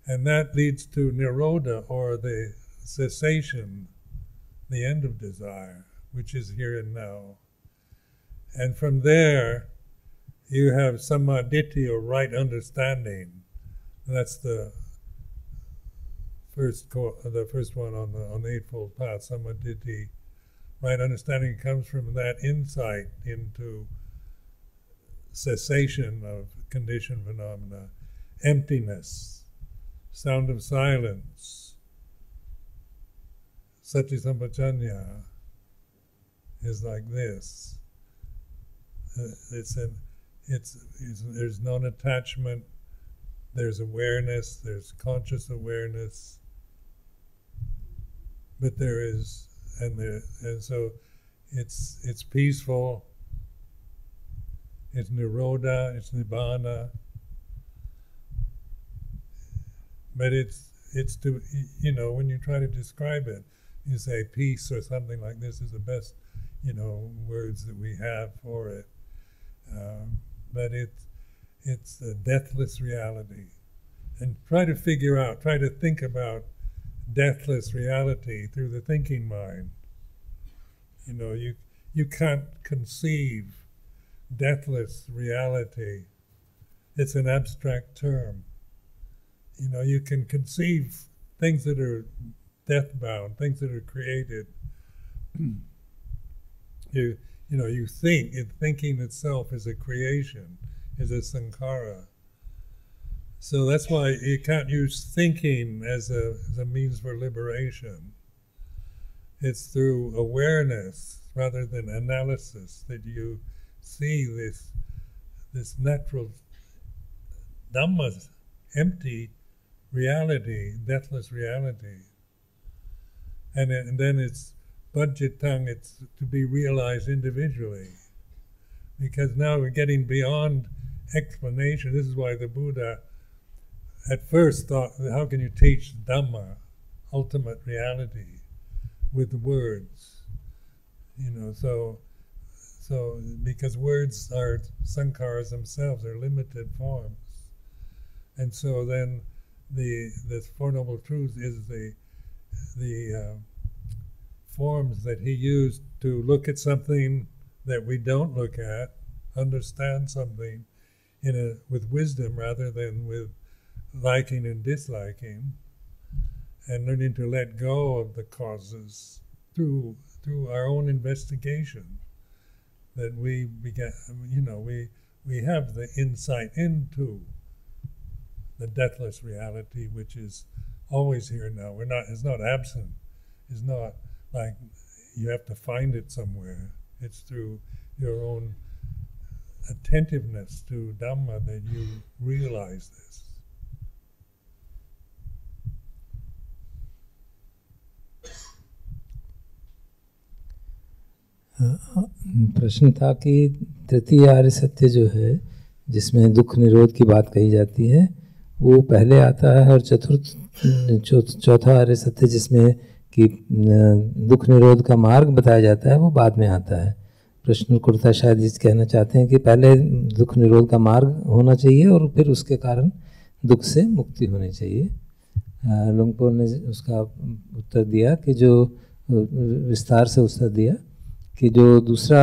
And that leads to Nirodha, or the cessation, the end of desire, which is here and now. And from there, you have Sammaditthi, or right understanding. And that's the first one on the Eightfold Path, Sammaditthi. Right understanding comes from that insight into cessation of conditioned phenomena, emptiness, sound of silence. Sati Sampajanya is like this. There's non-attachment, there's awareness, there's conscious awareness, but there is, and so it's peaceful. It's Nirodha, it's Nibbana, but it's to, when you try to describe it, you say peace or something like this is the best, words that we have for it. But it's a deathless reality. And try to think about deathless reality through the thinking mind. You can't conceive deathless reality. It's an abstract term. You know, you can conceive things that are death-bound, things that are created. You think, thinking itself is a creation, is a sankhara. So that's why you can't use thinking as a means for liberation. It's through awareness rather than analysis that you see this natural Dhamma, empty reality, deathless reality. And then it's budgetang, it's to be realized individually. Because now we're getting beyond explanation. This is why the Buddha at first thought, how can you teach Dhamma, ultimate reality, with words? You know, so because words are sankharas themselves, are limited forms. And so then the Four Noble Truths is the forms that he used to look at something that we don't look at, understand something with wisdom rather than with liking and disliking, and learning to let go of the causes through our own investigation. That we began, we have the insight into the deathless reality, which is always here now. It's not absent. It's not like you have to find it somewhere. It's through your own attentiveness to Dhamma that you realize this. प्रश्न था कि तृतीय आर्य सत्य जो है जिसमें दुख निरोध की बात कही जाती है वो पहले आता है, और चौथा आर्य सत्य जिसमें कि दुख निरोध का मार्ग बताया जाता है वो बाद में आता है। प्रश्नकर्ता शायद इस कहना चाहते हैं कि पहले दुख निरोध का मार्ग होना चाहिए और फिर उसके कारण दुख से मुक्ति होनी चाहिए। लुंगपोर ने उसका उत्तर दिया कि जो विस्तार से उत्तर दिया कि जो दूसरा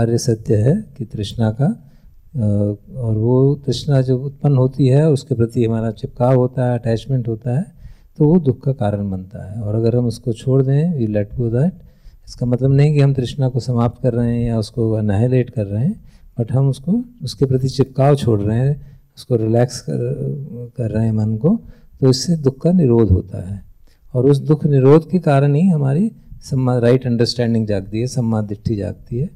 आर्य सत्य है कि तृष्णा का, और वो तृष्णा जो उत्पन्न होती है उसके प्रति हमारा चिपकाव होता है, अटैचमेंट होता है, तो वो दुख का कारण बनता है। और अगर हम उसको छोड़ दें, वी लेट गो दैट, इसका मतलब नहीं कि हम तृष्णा को समाप्त कर रहे हैं या उसको अनहिलेट कर रहे हैं, बट हम उसके प्रति चिपकाव छोड़ रहे हैं, उसको रिलैक्स कर रहे हैं मन को, तो इससे दुख का निरोध होता है। और उस दुख निरोध के कारण ही हमारी राइट अंडरस्टैंडिंग जागती है, सम्मा दृष्टि जागती है।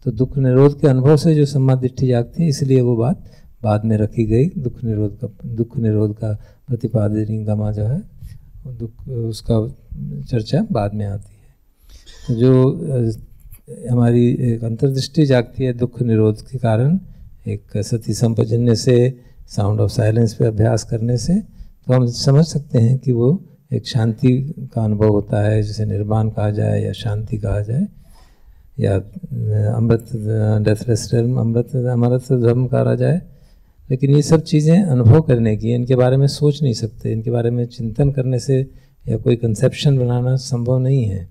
तो दुख निरोध के अनुभव से जो सम्मा दृष्टि जागती है, इसलिए वो बात बाद में रखी गई। दुख निरोध का प्रतिपादनिगमा जो है उसका चर्चा बाद में आती है। तो जो हमारी एक अंतर्दृष्टि जागती है दुख निरोध के कारण, एक सती संपजन्य से, साउंड ऑफ साइलेंस पे अभ्यास करने से, तो हम समझ सकते हैं कि वो एक शांति का अनुभव होता है, जिसे निर्वाण कहा जाए या शांति कहा जाए, या अमृत, डेथलेस रेल्म, अमृत धर्म कहा जाए। लेकिन ये सब चीज़ें अनुभव करने की, इनके बारे में सोच नहीं सकते, इनके बारे में चिंतन करने से या कोई कंसेप्शन बनाना संभव नहीं है।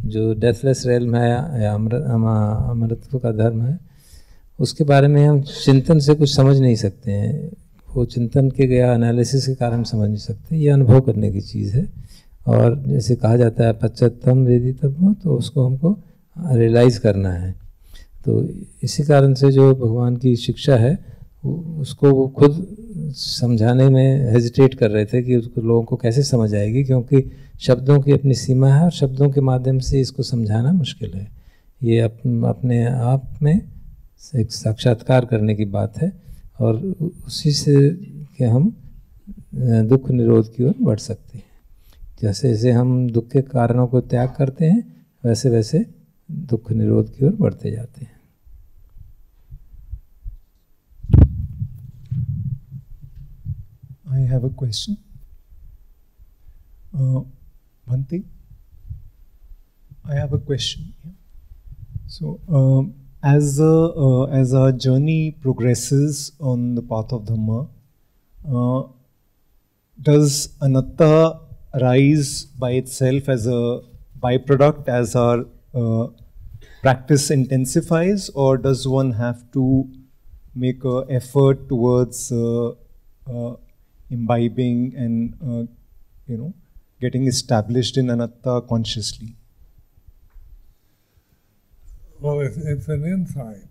जो डेथलेस रेल्म है या अमृतत्व का धर्म है, उसके बारे में हम चिंतन से कुछ समझ नहीं सकते हैं, वो चिंतन के या एनालिसिस के कारण समझ नहीं सकते, ये अनुभव करने की चीज़ है। और जैसे कहा जाता है पश्चात्तम वेदितव्य, तो उसको हमको रियलाइज़ करना है। तो इसी कारण से जो भगवान की शिक्षा है उसको वो खुद समझाने में हेजिटेट कर रहे थे कि उसको लोगों को कैसे समझ आएगी, क्योंकि शब्दों की अपनी सीमा है और शब्दों के माध्यम से इसको समझाना मुश्किल है। ये अपने आप में एक साक्षात्कार करने की बात है, और उसी से कि हम दुख निरोध की ओर बढ़ सकते हैं। जैसे जैसे हम दुख के कारणों को त्याग करते हैं, वैसे वैसे दुख निरोध की ओर बढ़ते जाते हैं। I have a question. Bhante, I have a question. So, as our journey progresses on the path of Dhamma, does anatta arise by itself as a byproduct, as our practice intensifies, or does one have to make an effort towards imbibing and getting established in anatta consciously? Well, it's an insight,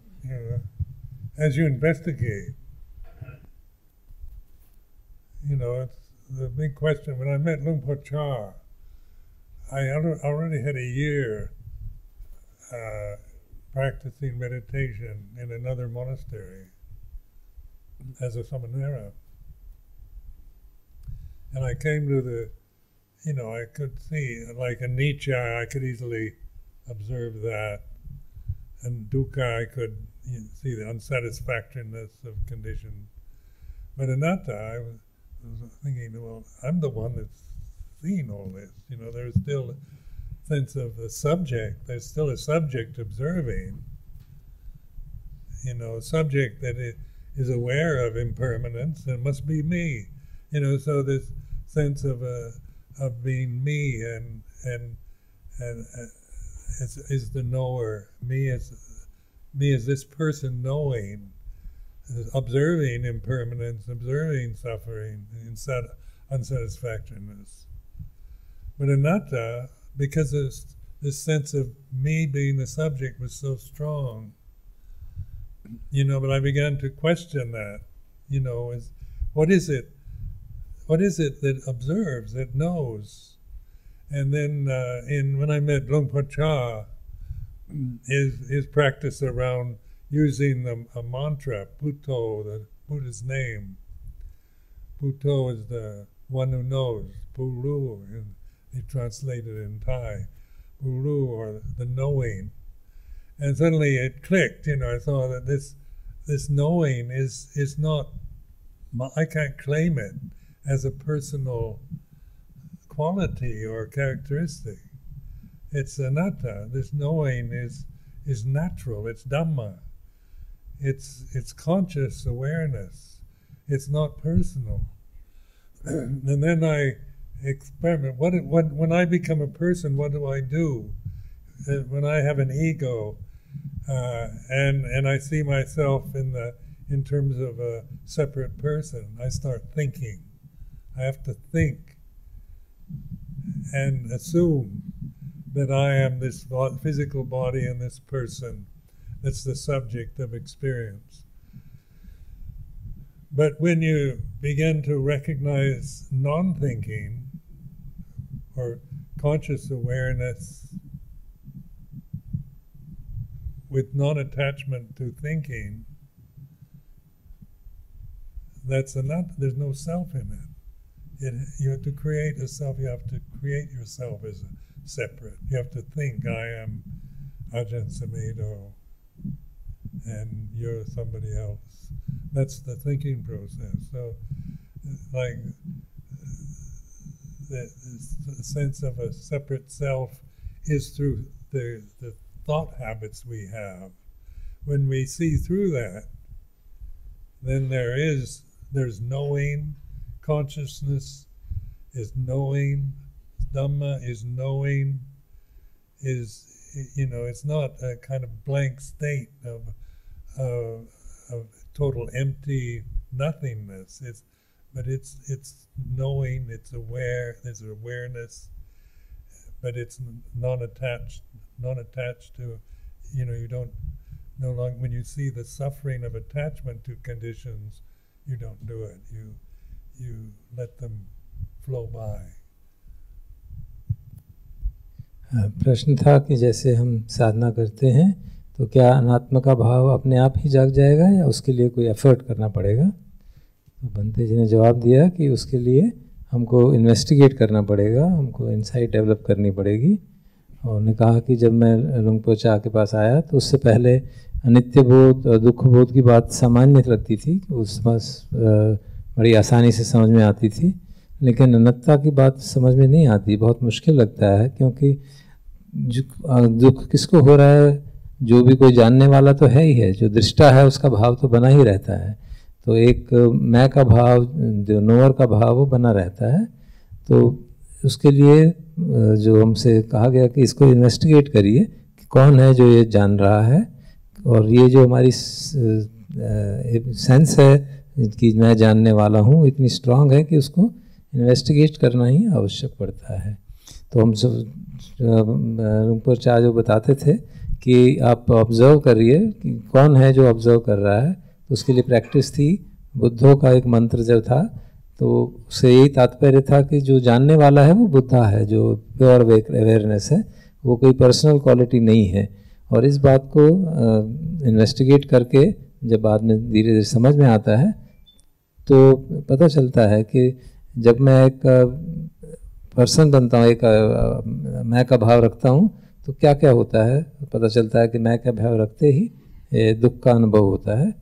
as you investigate. It's the big question. When I met Luang Por, I already had a year practicing meditation in another monastery as a samanera. And I came to I could see, like anicca, I could easily observe that. And dukkha, I could see the unsatisfactoriness of conditions. But anatta, I was thinking, well, I'm the one that's seeing all this. There's still a sense of the subject. There's still a subject observing. A subject that is aware of impermanence, and it must be me. So this sense of being me and is the knower. Me is this person knowing, observing impermanence, observing suffering, unsatisfactoriness. But anatta, because this sense of me being the subject was so strong, but I began to question that, what is it that observes, that knows? And then when I met Luang Por, his practice around using a mantra, Bhutto, the Buddha's name. Bhutto is the one who knows, Puru, and he translated in Thai, Puru, or the knowing. And suddenly it clicked, I saw that this knowing is not, I can't claim it as a personal quality or characteristic. It's anatta. This knowing is natural. It's Dhamma. It's conscious awareness. It's not personal. And then I experiment. When I become a person, what do I do? When I have an ego, and I see myself in terms of a separate person, I start thinking. I have to think and assume that I am this physical body and this person that's the subject of experience. But when you begin to recognize non-thinking or conscious awareness with non-attachment to thinking, there's no self in it. You have to create a self. You have to create yourself as a separate. You have to think, I am Ajahn Sumedho, and you're somebody else. That's the thinking process. So, like, the sense of a separate self is through the thought habits we have. When we see through that, then there's knowing. Consciousness is knowing, Dhamma is knowing, it's not a kind of blank state of total empty nothingness. It's knowing, it's aware, there's awareness, but it's non-attached to, you don't, no longer, when you see the suffering of attachment to conditions, you don't do it. You let them flow by. प्रश्न था कि जैसे हम साधना करते हैं तो क्या अनात्मा का भाव अपने आप ही जाग जाएगा या उसके लिए कोई एफर्ट करना पड़ेगा? तो बंते जी ने जवाब दिया कि उसके लिए हमको इन्वेस्टिगेट करना पड़ेगा, हमको इनसाइट डेवलप करनी पड़ेगी। और उन्होंने कहा कि जब मैं लुंग पोचा के पास आया तो उससे पहले अनित्य बोध और दुख बोध की बात सामान्य लगती थी, उस बड़ी आसानी से समझ में आती थी, लेकिन अनंतता की बात समझ में नहीं आती, बहुत मुश्किल लगता है, क्योंकि दुख किसको हो रहा है, जो भी कोई जानने वाला तो है ही है, जो दृष्टा है उसका भाव तो बना ही रहता है, तो एक मैं का भाव, जो नोअर का भाव वो बना रहता है। तो उसके लिए जो हमसे कहा गया कि इसको इन्वेस्टिगेट करिए, कौन है जो ये जान रहा है, और ये जो हमारी सेंस है कि मैं जानने वाला हूँ इतनी स्ट्रांग है कि उसको इन्वेस्टिगेट करना ही आवश्यक पड़ता है। तो हम सब rinpoche जो बताते थे कि आप ऑब्ज़र्व करिए कि कौन है जो ऑब्ज़र्व कर रहा है। तो उसके लिए प्रैक्टिस थी, बुद्धों का एक मंत्र जो था, तो उससे यही तात्पर्य था कि जो जानने वाला है वो बुद्धा है, जो प्योर अवेयरनेस है, वो कोई पर्सनल क्वालिटी नहीं है। और इस बात को इन्वेस्टिगेट करके जब बाद में धीरे धीरे समझ में आता है तो पता चलता है कि जब मैं एक पर्सन बनता हूँ, एक मैं का भाव रखता हूँ, तो क्या क्या होता है पता चलता है कि मैं का भाव रखते ही दुख का अनुभव होता है।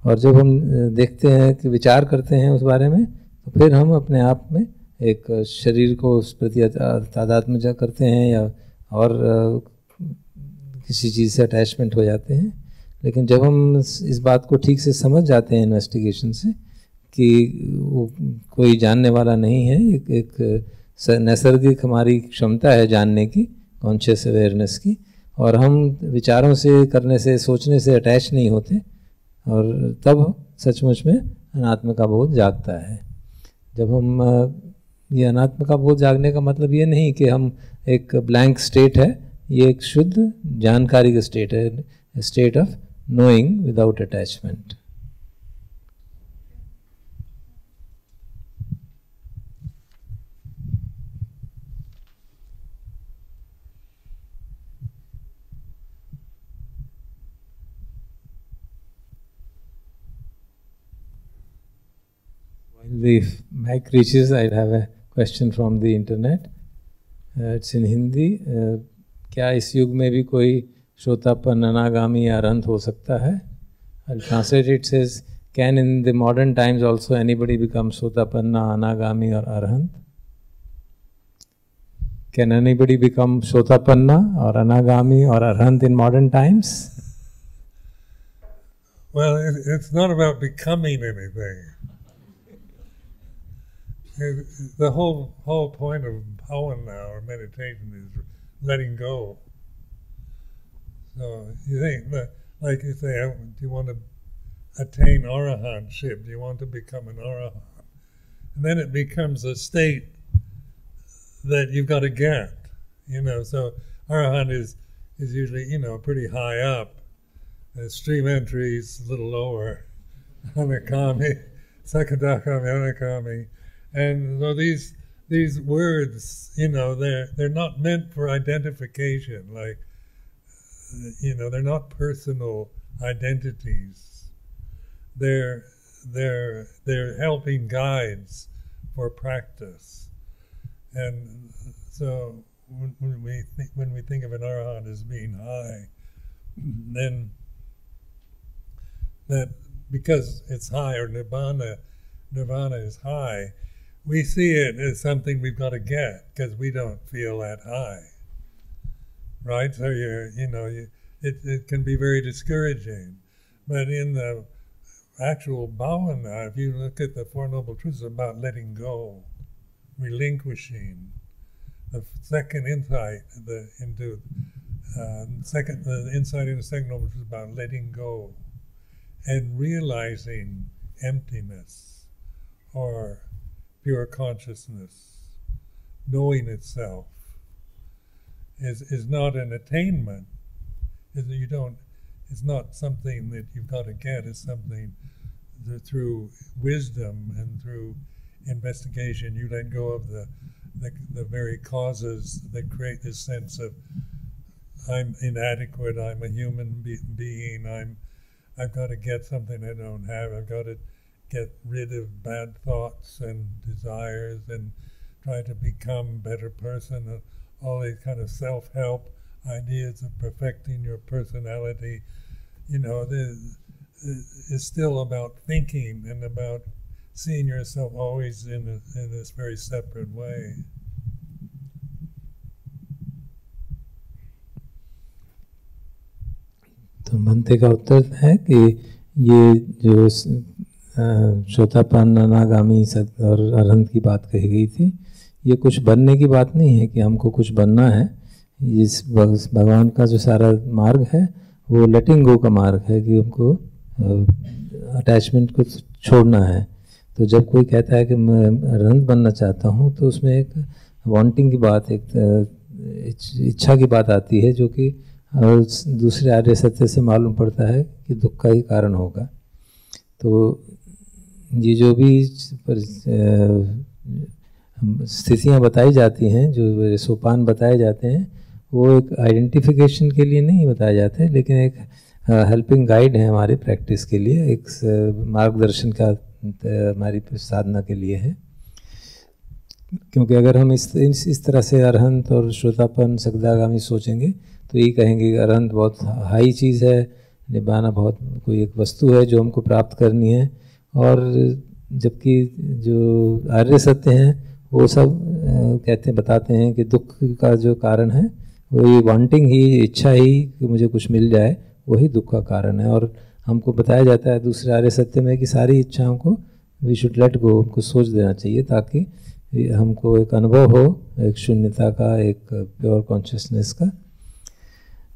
और जब हम देखते हैं कि विचार करते हैं उस बारे में, तो फिर हम अपने आप में एक शरीर को उस प्रति तादात्म्य करते हैं या और किसी चीज़ से अटैचमेंट हो जाते हैं। लेकिन जब हम इस बात को ठीक से समझ जाते हैं इन्वेस्टिगेशन से कि वो कोई जानने वाला नहीं है, एक नैसर्गिक हमारी क्षमता है जानने की, कॉन्शियस अवेयरनेस की, और हम विचारों से, करने से, सोचने से अटैच नहीं होते, और तब सचमुच में अनात्म का बोध जागता है। जब हम ये अनात्म का बोध जागने का मतलब ये नहीं कि हम एक ब्लैंक स्टेट है, ये एक शुद्ध जानकारी का स्टेट है, state of knowing without attachment. While the mic reaches, I have a question from the internet. It's in Hindi. क्या इस युग में भी कोई श्रोतापन, अनागामी या अरहंत हो सकता है? I'll translate it. Says, can in the modern times also anybody become Sotapanna, Anagami or Arahant? Can anybody become Sotapanna or Anagami or Arahant in modern times? Well, it's not about becoming anything. The whole point of bhavana or meditation is letting go. So you think that, like you say, do you want to attain arahantship? Do you want to become an arahant? And then it becomes a state that you've got to get. So arahant is usually, pretty high up. Stream entry is a little lower. Anakami, Sakadakami, Anakami. And so these words, they're not meant for identification. Like, they're not personal identities. They're helping guides for practice. And so when we think of an arahant as being high, then that because it's high, or nirvana is high, we see it as something we've got to get because we don't feel that high, right? So it can be very discouraging. But in the actual bhavana, if you look at the Four Noble Truths, it's about letting go, relinquishing. The second insight into the insight into the Second Noble Truth is about letting go and realizing emptiness or pure consciousness, knowing itself, is not an attainment. It's not something that you've got to get. It's something that through wisdom and through investigation you let go of the very causes that create this sense of I'm inadequate, I'm a human being, I've got to get something I don't have, I've got to get rid of bad thoughts and desires and try to become a better person, all these kind of self-help ideas of perfecting your personality. It's still about thinking and about seeing yourself always in this very separate way. तो मनते का उत्तर है कि ये जो श्रोतापन, अनागामी और अरहंत की बात कही गई थी, ये कुछ बनने की बात नहीं है कि हमको कुछ बनना है। इस भगवान का जो सारा मार्ग है वो लेटिंग गो का मार्ग है, कि उनको अटैचमेंट को छोड़ना है। तो जब कोई कहता है कि मैं अरहंत बनना चाहता हूँ, तो उसमें एक वांटिंग की बात, एक इच्छा की बात आती है, जो कि दूसरे आर्य सत्य से मालूम पड़ता है कि दुख का ही कारण होगा। तो ये जो भी स्थितियाँ बताई जाती हैं, जो सोपान बताए जाते हैं, वो एक आइडेंटिफिकेशन के लिए नहीं बताए जाते, लेकिन एक हेल्पिंग गाइड है हमारे प्रैक्टिस के लिए, एक मार्गदर्शन का हमारी साधना के लिए है। क्योंकि अगर हम इस तरह से अरहंत और श्रोतापन सकदागामी सोचेंगे, तो ये कहेंगे कि अरहंत बहुत हाई चीज़ है, निभाना बहुत कोई एक वस्तु है जो हमको प्राप्त करनी है, और जबकि जो आर्य सत्य हैं वो सब कहते बताते हैं कि दुख का जो कारण है वो ये वांटिंग ही, इच्छा ही कि मुझे कुछ मिल जाए, वही दुख का कारण है। और हमको बताया जाता है दूसरे आर्य सत्य में कि सारी इच्छाओं को वी शुड लेट गो, हमको सोच देना चाहिए, ताकि हमको एक अनुभव हो एक शून्यता का, एक प्योर कॉन्शियसनेस का।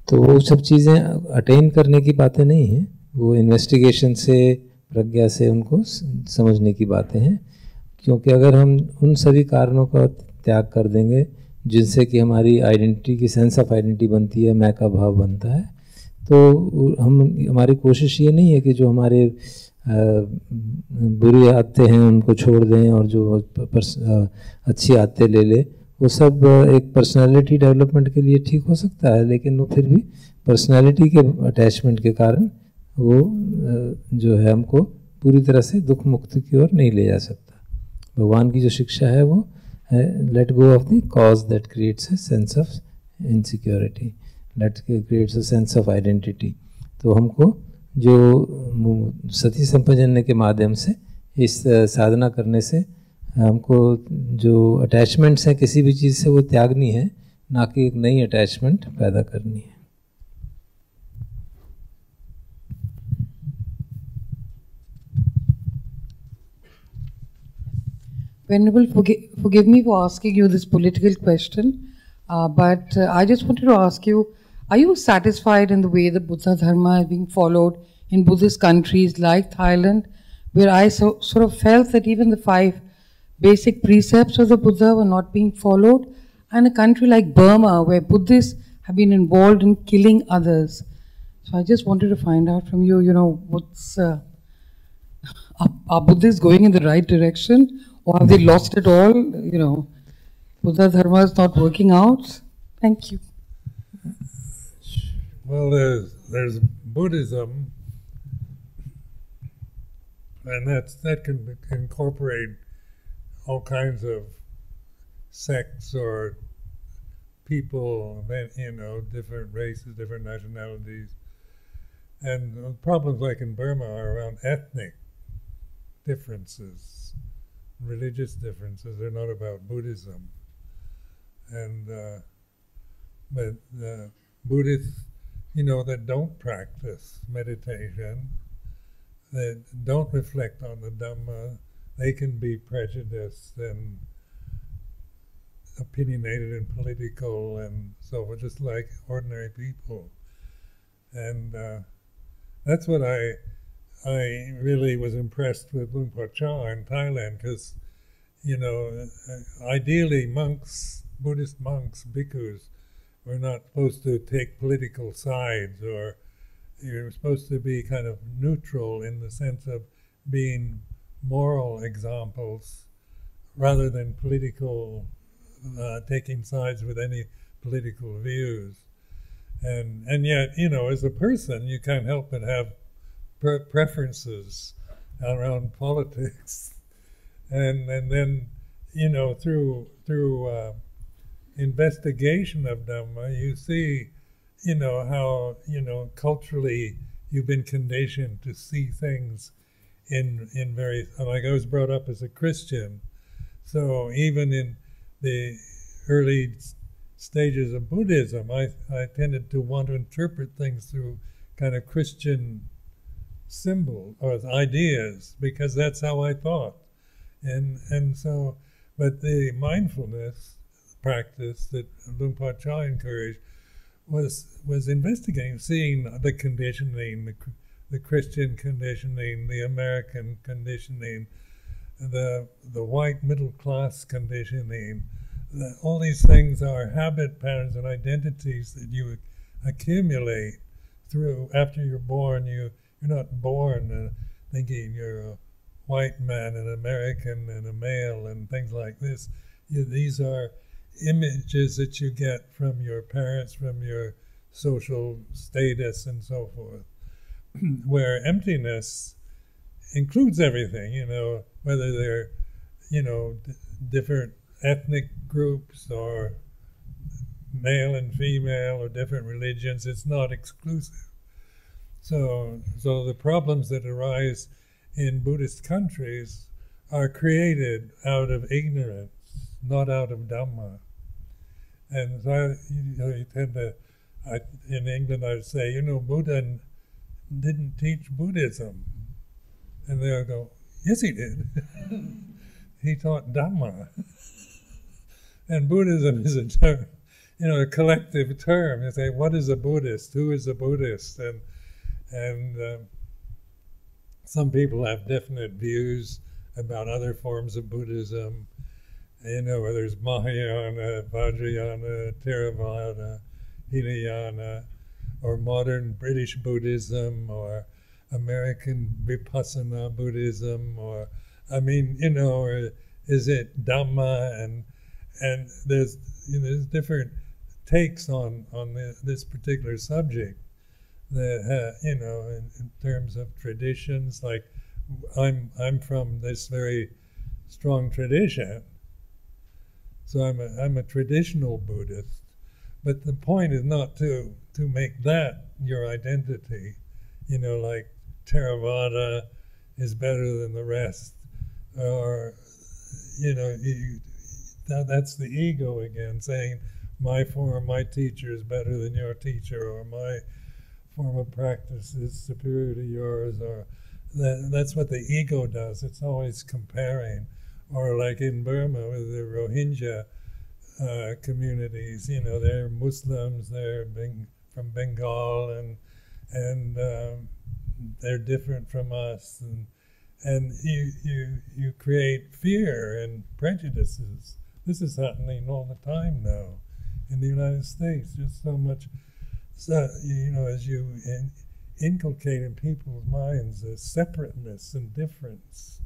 तो वो सब चीज़ें अटेन करने की बातें नहीं हैं, वो इन्वेस्टिगेशन से, प्रज्ञा से उनको समझने की बातें हैं। क्योंकि अगर हम उन सभी कारणों का त्याग कर देंगे जिनसे कि हमारी आइडेंटिटी की सेंस ऑफ आइडेंटिटी बनती है, मैं का भाव बनता है, तो हमारी कोशिश ये नहीं है कि जो हमारे बुरी आदतें हैं उनको छोड़ दें और जो अच्छी आदतें ले ले। वो सब एक पर्सनालिटी डेवलपमेंट के लिए ठीक हो सकता है, लेकिन वो फिर भी पर्सनालिटी के अटैचमेंट के कारण वो जो है हमको पूरी तरह से दुख मुक्ति की ओर नहीं ले जा सकता। भगवान की जो शिक्षा है वो है let go of the cause that creates a sense of insecurity, let creates a sense of identity. तो हमको जो सती संपजन्य के माध्यम से इस साधना करने से हमको जो अटैचमेंट्स हैं किसी भी चीज़ से वो त्यागनी है, ना कि एक नई अटैचमेंट पैदा करनी है। Venerable, forgive me for asking you this political question, but I just wanted to ask you, are you satisfied in the way the Buddha Dharma is being followed in Buddhist countries like Thailand, where I sort of felt that even the 5 basic precepts of the Buddha were not being followed, and a country like Burma, where Buddhists have been involved in killing others? So I just wanted to find out from you, what's... are Buddhists going in the right direction? Or have they lost it all? Buddha Dharma is not working out. Thank you. Well, there's Buddhism, and that can incorporate all kinds of sects or people, different races, different nationalities. And the problems like in Burma are around ethnic differences. Religious differences. They're not about Buddhism. And but Buddhists, that don't practice meditation, that don't reflect on the Dhamma, they can be prejudiced and opinionated and political and so forth, just like ordinary people. And that's what I really was impressed with Luang in Thailand, because, ideally Buddhist monks, bhikkhus, were not supposed to take political sides, or you're supposed to be kind of neutral in the sense of being moral examples rather than political, taking sides with any political views. And yet, as a person, you can't help but have preferences around politics, and then through investigation of Dhamma, you see how culturally you've been conditioned to see things in very, like I was brought up as a Christian, so even in the early stages of Buddhism, I tended to want to interpret things through kind of Christian symbol or ideas, because that's how I thought, and so, but the mindfulness practice that Luang Por Chah encouraged was investigating, seeing the conditioning, the Christian conditioning, the American conditioning, the white middle class conditioning. All these things are habit patterns and identities that you accumulate through after you're born. You're not born thinking you're a white man, an American, and a male, and things like this. These are images that you get from your parents, from your social status, and so forth. Where emptiness includes everything, whether they're, different ethnic groups or male and female or different religions. It's not exclusive. So the problems that arise in Buddhist countries are created out of ignorance, not out of Dhamma. And so, you tend to, in England, I would say, Buddha didn't teach Buddhism. And they'll go, yes, he did. He taught Dhamma. And Buddhism is a term, a collective term. You say, what is a Buddhist? Who is a Buddhist? And some people have definite views about other forms of Buddhism. Whether there's Mahayana, Vajrayana, Theravada, Hinayana, or modern British Buddhism, or American Vipassana Buddhism, or is it Dhamma? And there's different takes on this particular subject. That in terms of traditions, like I'm from this very strong tradition, so I'm a traditional Buddhist. But the point is not to make that your identity. Like Theravada is better than the rest, or that's the ego again, saying my teacher is better than your teacher, or my form of practice is superior to yours, or that's what the ego does. It's always comparing. Or like in Burma with the Rohingya communities, they're Muslims, they're from Bengal, and they're different from us, and you create fear and prejudices. This is happening all the time now in the United States. Just so much. So, as you inculcate in people's minds a separateness and difference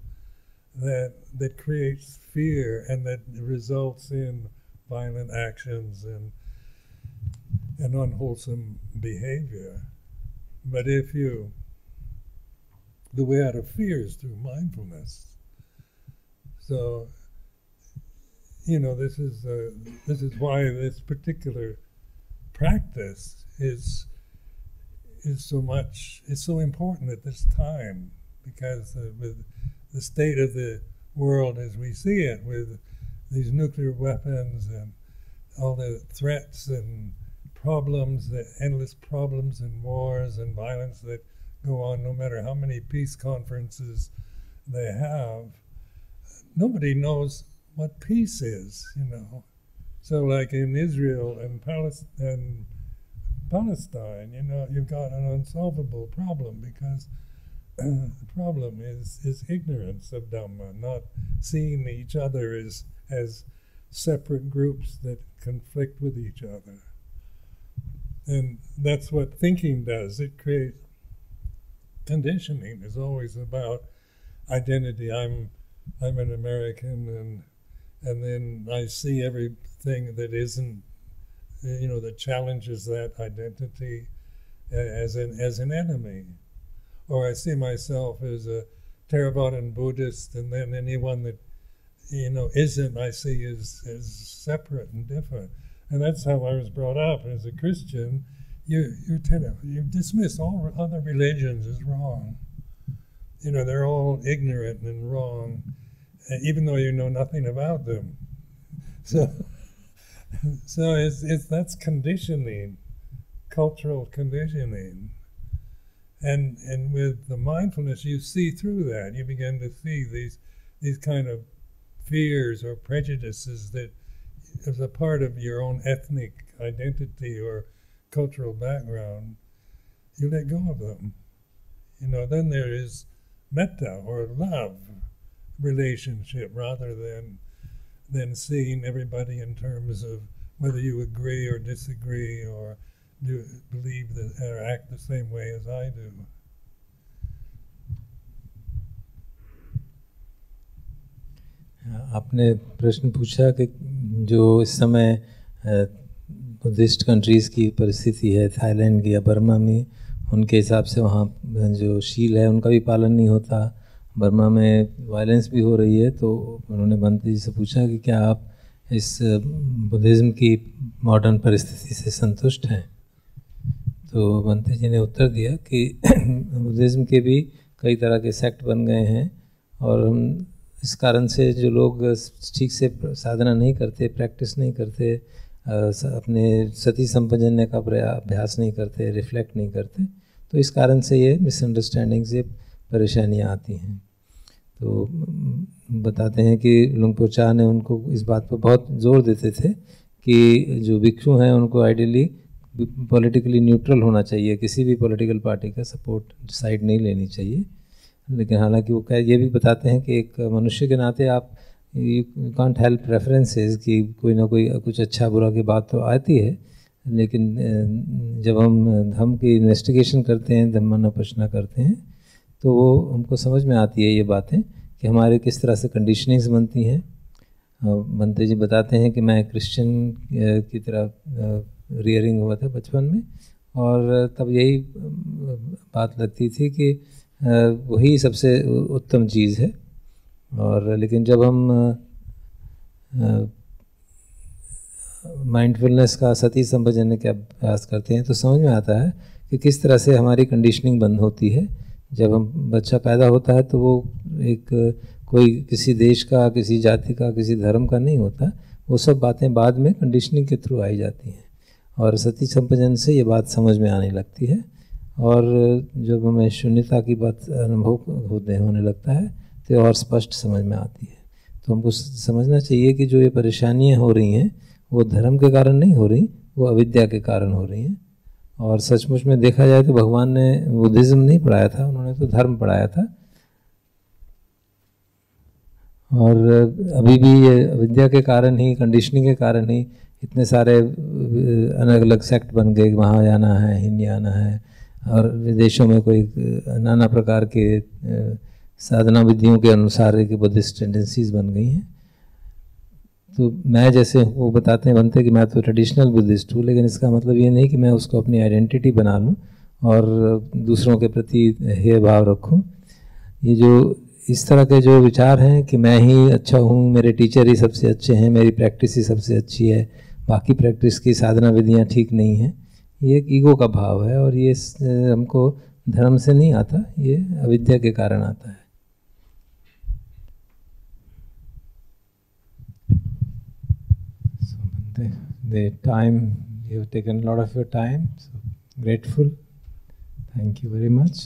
that creates fear and that results in violent actions and unwholesome behavior. But the way out of fear is through mindfulness. So, this is why this particular practice is so important at this time, because with the state of the world as we see it, with these nuclear weapons and all the threats and problems, the endless problems and wars and violence that go on, no matter how many peace conferences they have, nobody knows what peace is, So like in Israel and Palestine, you've got an unsolvable problem, because the problem is ignorance of Dhamma, not seeing each other as separate groups that conflict with each other. And that's what thinking does. It creates conditioning. Is always about identity. I'm an American, and then I see everything that isn't, that challenges that identity as an enemy. Or I see myself as a Theravadan Buddhist, and then anyone that, isn't, I see as separate and different. And that's how I was brought up. As a Christian, you dismiss all other religions as wrong. They're all ignorant and wrong, even though you know nothing about them. So that's conditioning, cultural conditioning. And with the mindfulness, you see through that. You begin to see these kind of fears or prejudices that as a part of your own ethnic identity or cultural background, you let go of them. Then there is metta or love relationship rather than seeing everybody in terms of whether you agree or disagree or believe that or act the same way as I do. आपने प्रश्न पूछा कि जो इस समय Buddhist countries की परिस्थिति है, थाईलैंड की या बर्मा में, उनके हिसाब से वहाँ जो शील है उनका भी पालन नहीं होता, बर्मा में वायलेंस भी हो रही है। तो उन्होंने बंते जी से पूछा कि क्या आप इस बुद्धिज़्म की मॉडर्न परिस्थिति से संतुष्ट हैं। तो बंते जी ने उत्तर दिया कि बुद्धिज़्म के भी कई तरह के सेक्ट बन गए हैं और इस कारण से जो लोग ठीक से साधना नहीं करते, प्रैक्टिस नहीं करते, अपने सती संपजन्य का अभ्यास नहीं करते, रिफ्लेक्ट नहीं करते, तो इस कारण से ये मिसअंडरस्टैंडिंग से परेशानियाँ आती हैं। तो बताते हैं कि लुंगपो चा ने उनको इस बात पर बहुत जोर देते थे कि जो भिक्षु हैं उनको आइडियली पॉलिटिकली न्यूट्रल होना चाहिए, किसी भी पॉलिटिकल पार्टी का सपोर्ट साइड नहीं लेनी चाहिए। लेकिन हालांकि वो ये भी बताते हैं कि एक मनुष्य के नाते आप यू कांट हेल्प रेफरेंसेस कि कोई ना कोई कुछ अच्छा बुरा की बात तो आती है, लेकिन जब हम धम्म की इन्वेस्टिगेशन करते हैं, धम्मानुपश्यना करते हैं, तो वो हमको समझ में आती है ये बातें कि हमारे किस तरह से कंडीशनिंग्स बनती हैं। बंते जी बताते हैं कि मैं क्रिश्चियन की तरह रियरिंग हुआ था बचपन में और तब यही बात लगती थी कि वही सबसे उत्तम चीज़ है। और लेकिन जब हम माइंडफुलनेस का, सती संपजन्य का अभ्यास करते हैं तो समझ में आता है कि किस तरह से हमारी कंडीशनिंग बंद होती है। जब हम बच्चा पैदा होता है तो वो एक कोई किसी देश का, किसी जाति का, किसी धर्म का नहीं होता, वो सब बातें बाद में कंडीशनिंग के थ्रू आई जाती हैं और सती संपजन से ये बात समझ में आने लगती है। और जब हमें शून्यता की बात अनुभव होने लगता है तो और स्पष्ट समझ में आती है। तो हमको समझना चाहिए कि जो ये परेशानियाँ हो रही हैं वो धर्म के कारण नहीं हो रही, वो अविद्या के कारण हो रही हैं। और सचमुच में देखा जाए तो भगवान ने बुद्धिज़्म नहीं पढ़ाया था, उन्होंने तो धर्म पढ़ाया था। और अभी भी ये अविद्या के कारण ही, कंडीशनिंग के कारण ही इतने सारे अलग अलग सेक्ट बन गए, वहाँ जाना है, हिंदी आना है, और विदेशों में कोई नाना प्रकार के साधना विधियों के अनुसार एक बुद्धिस्ट टेंडेंसीज बन गई हैं। तो मैं जैसे वो बताते हैं बनते कि मैं तो ट्रेडिशनल बुद्धिस्ट हूँ, लेकिन इसका मतलब ये नहीं कि मैं उसको अपनी आइडेंटिटी बना लूँ और दूसरों के प्रति हेय भाव रखूँ। ये जो इस तरह के जो विचार हैं कि मैं ही अच्छा हूँ, मेरे टीचर ही सबसे अच्छे हैं, मेरी प्रैक्टिस ही सबसे अच्छी है, बाकी प्रैक्टिस की साधना विधियाँ ठीक नहीं हैं, ये एक ईगो का भाव है और ये हमको धर्म से नहीं आता, ये अविद्या के कारण आता है। The time, you have taken a lot of your time, so grateful. Thank you very much.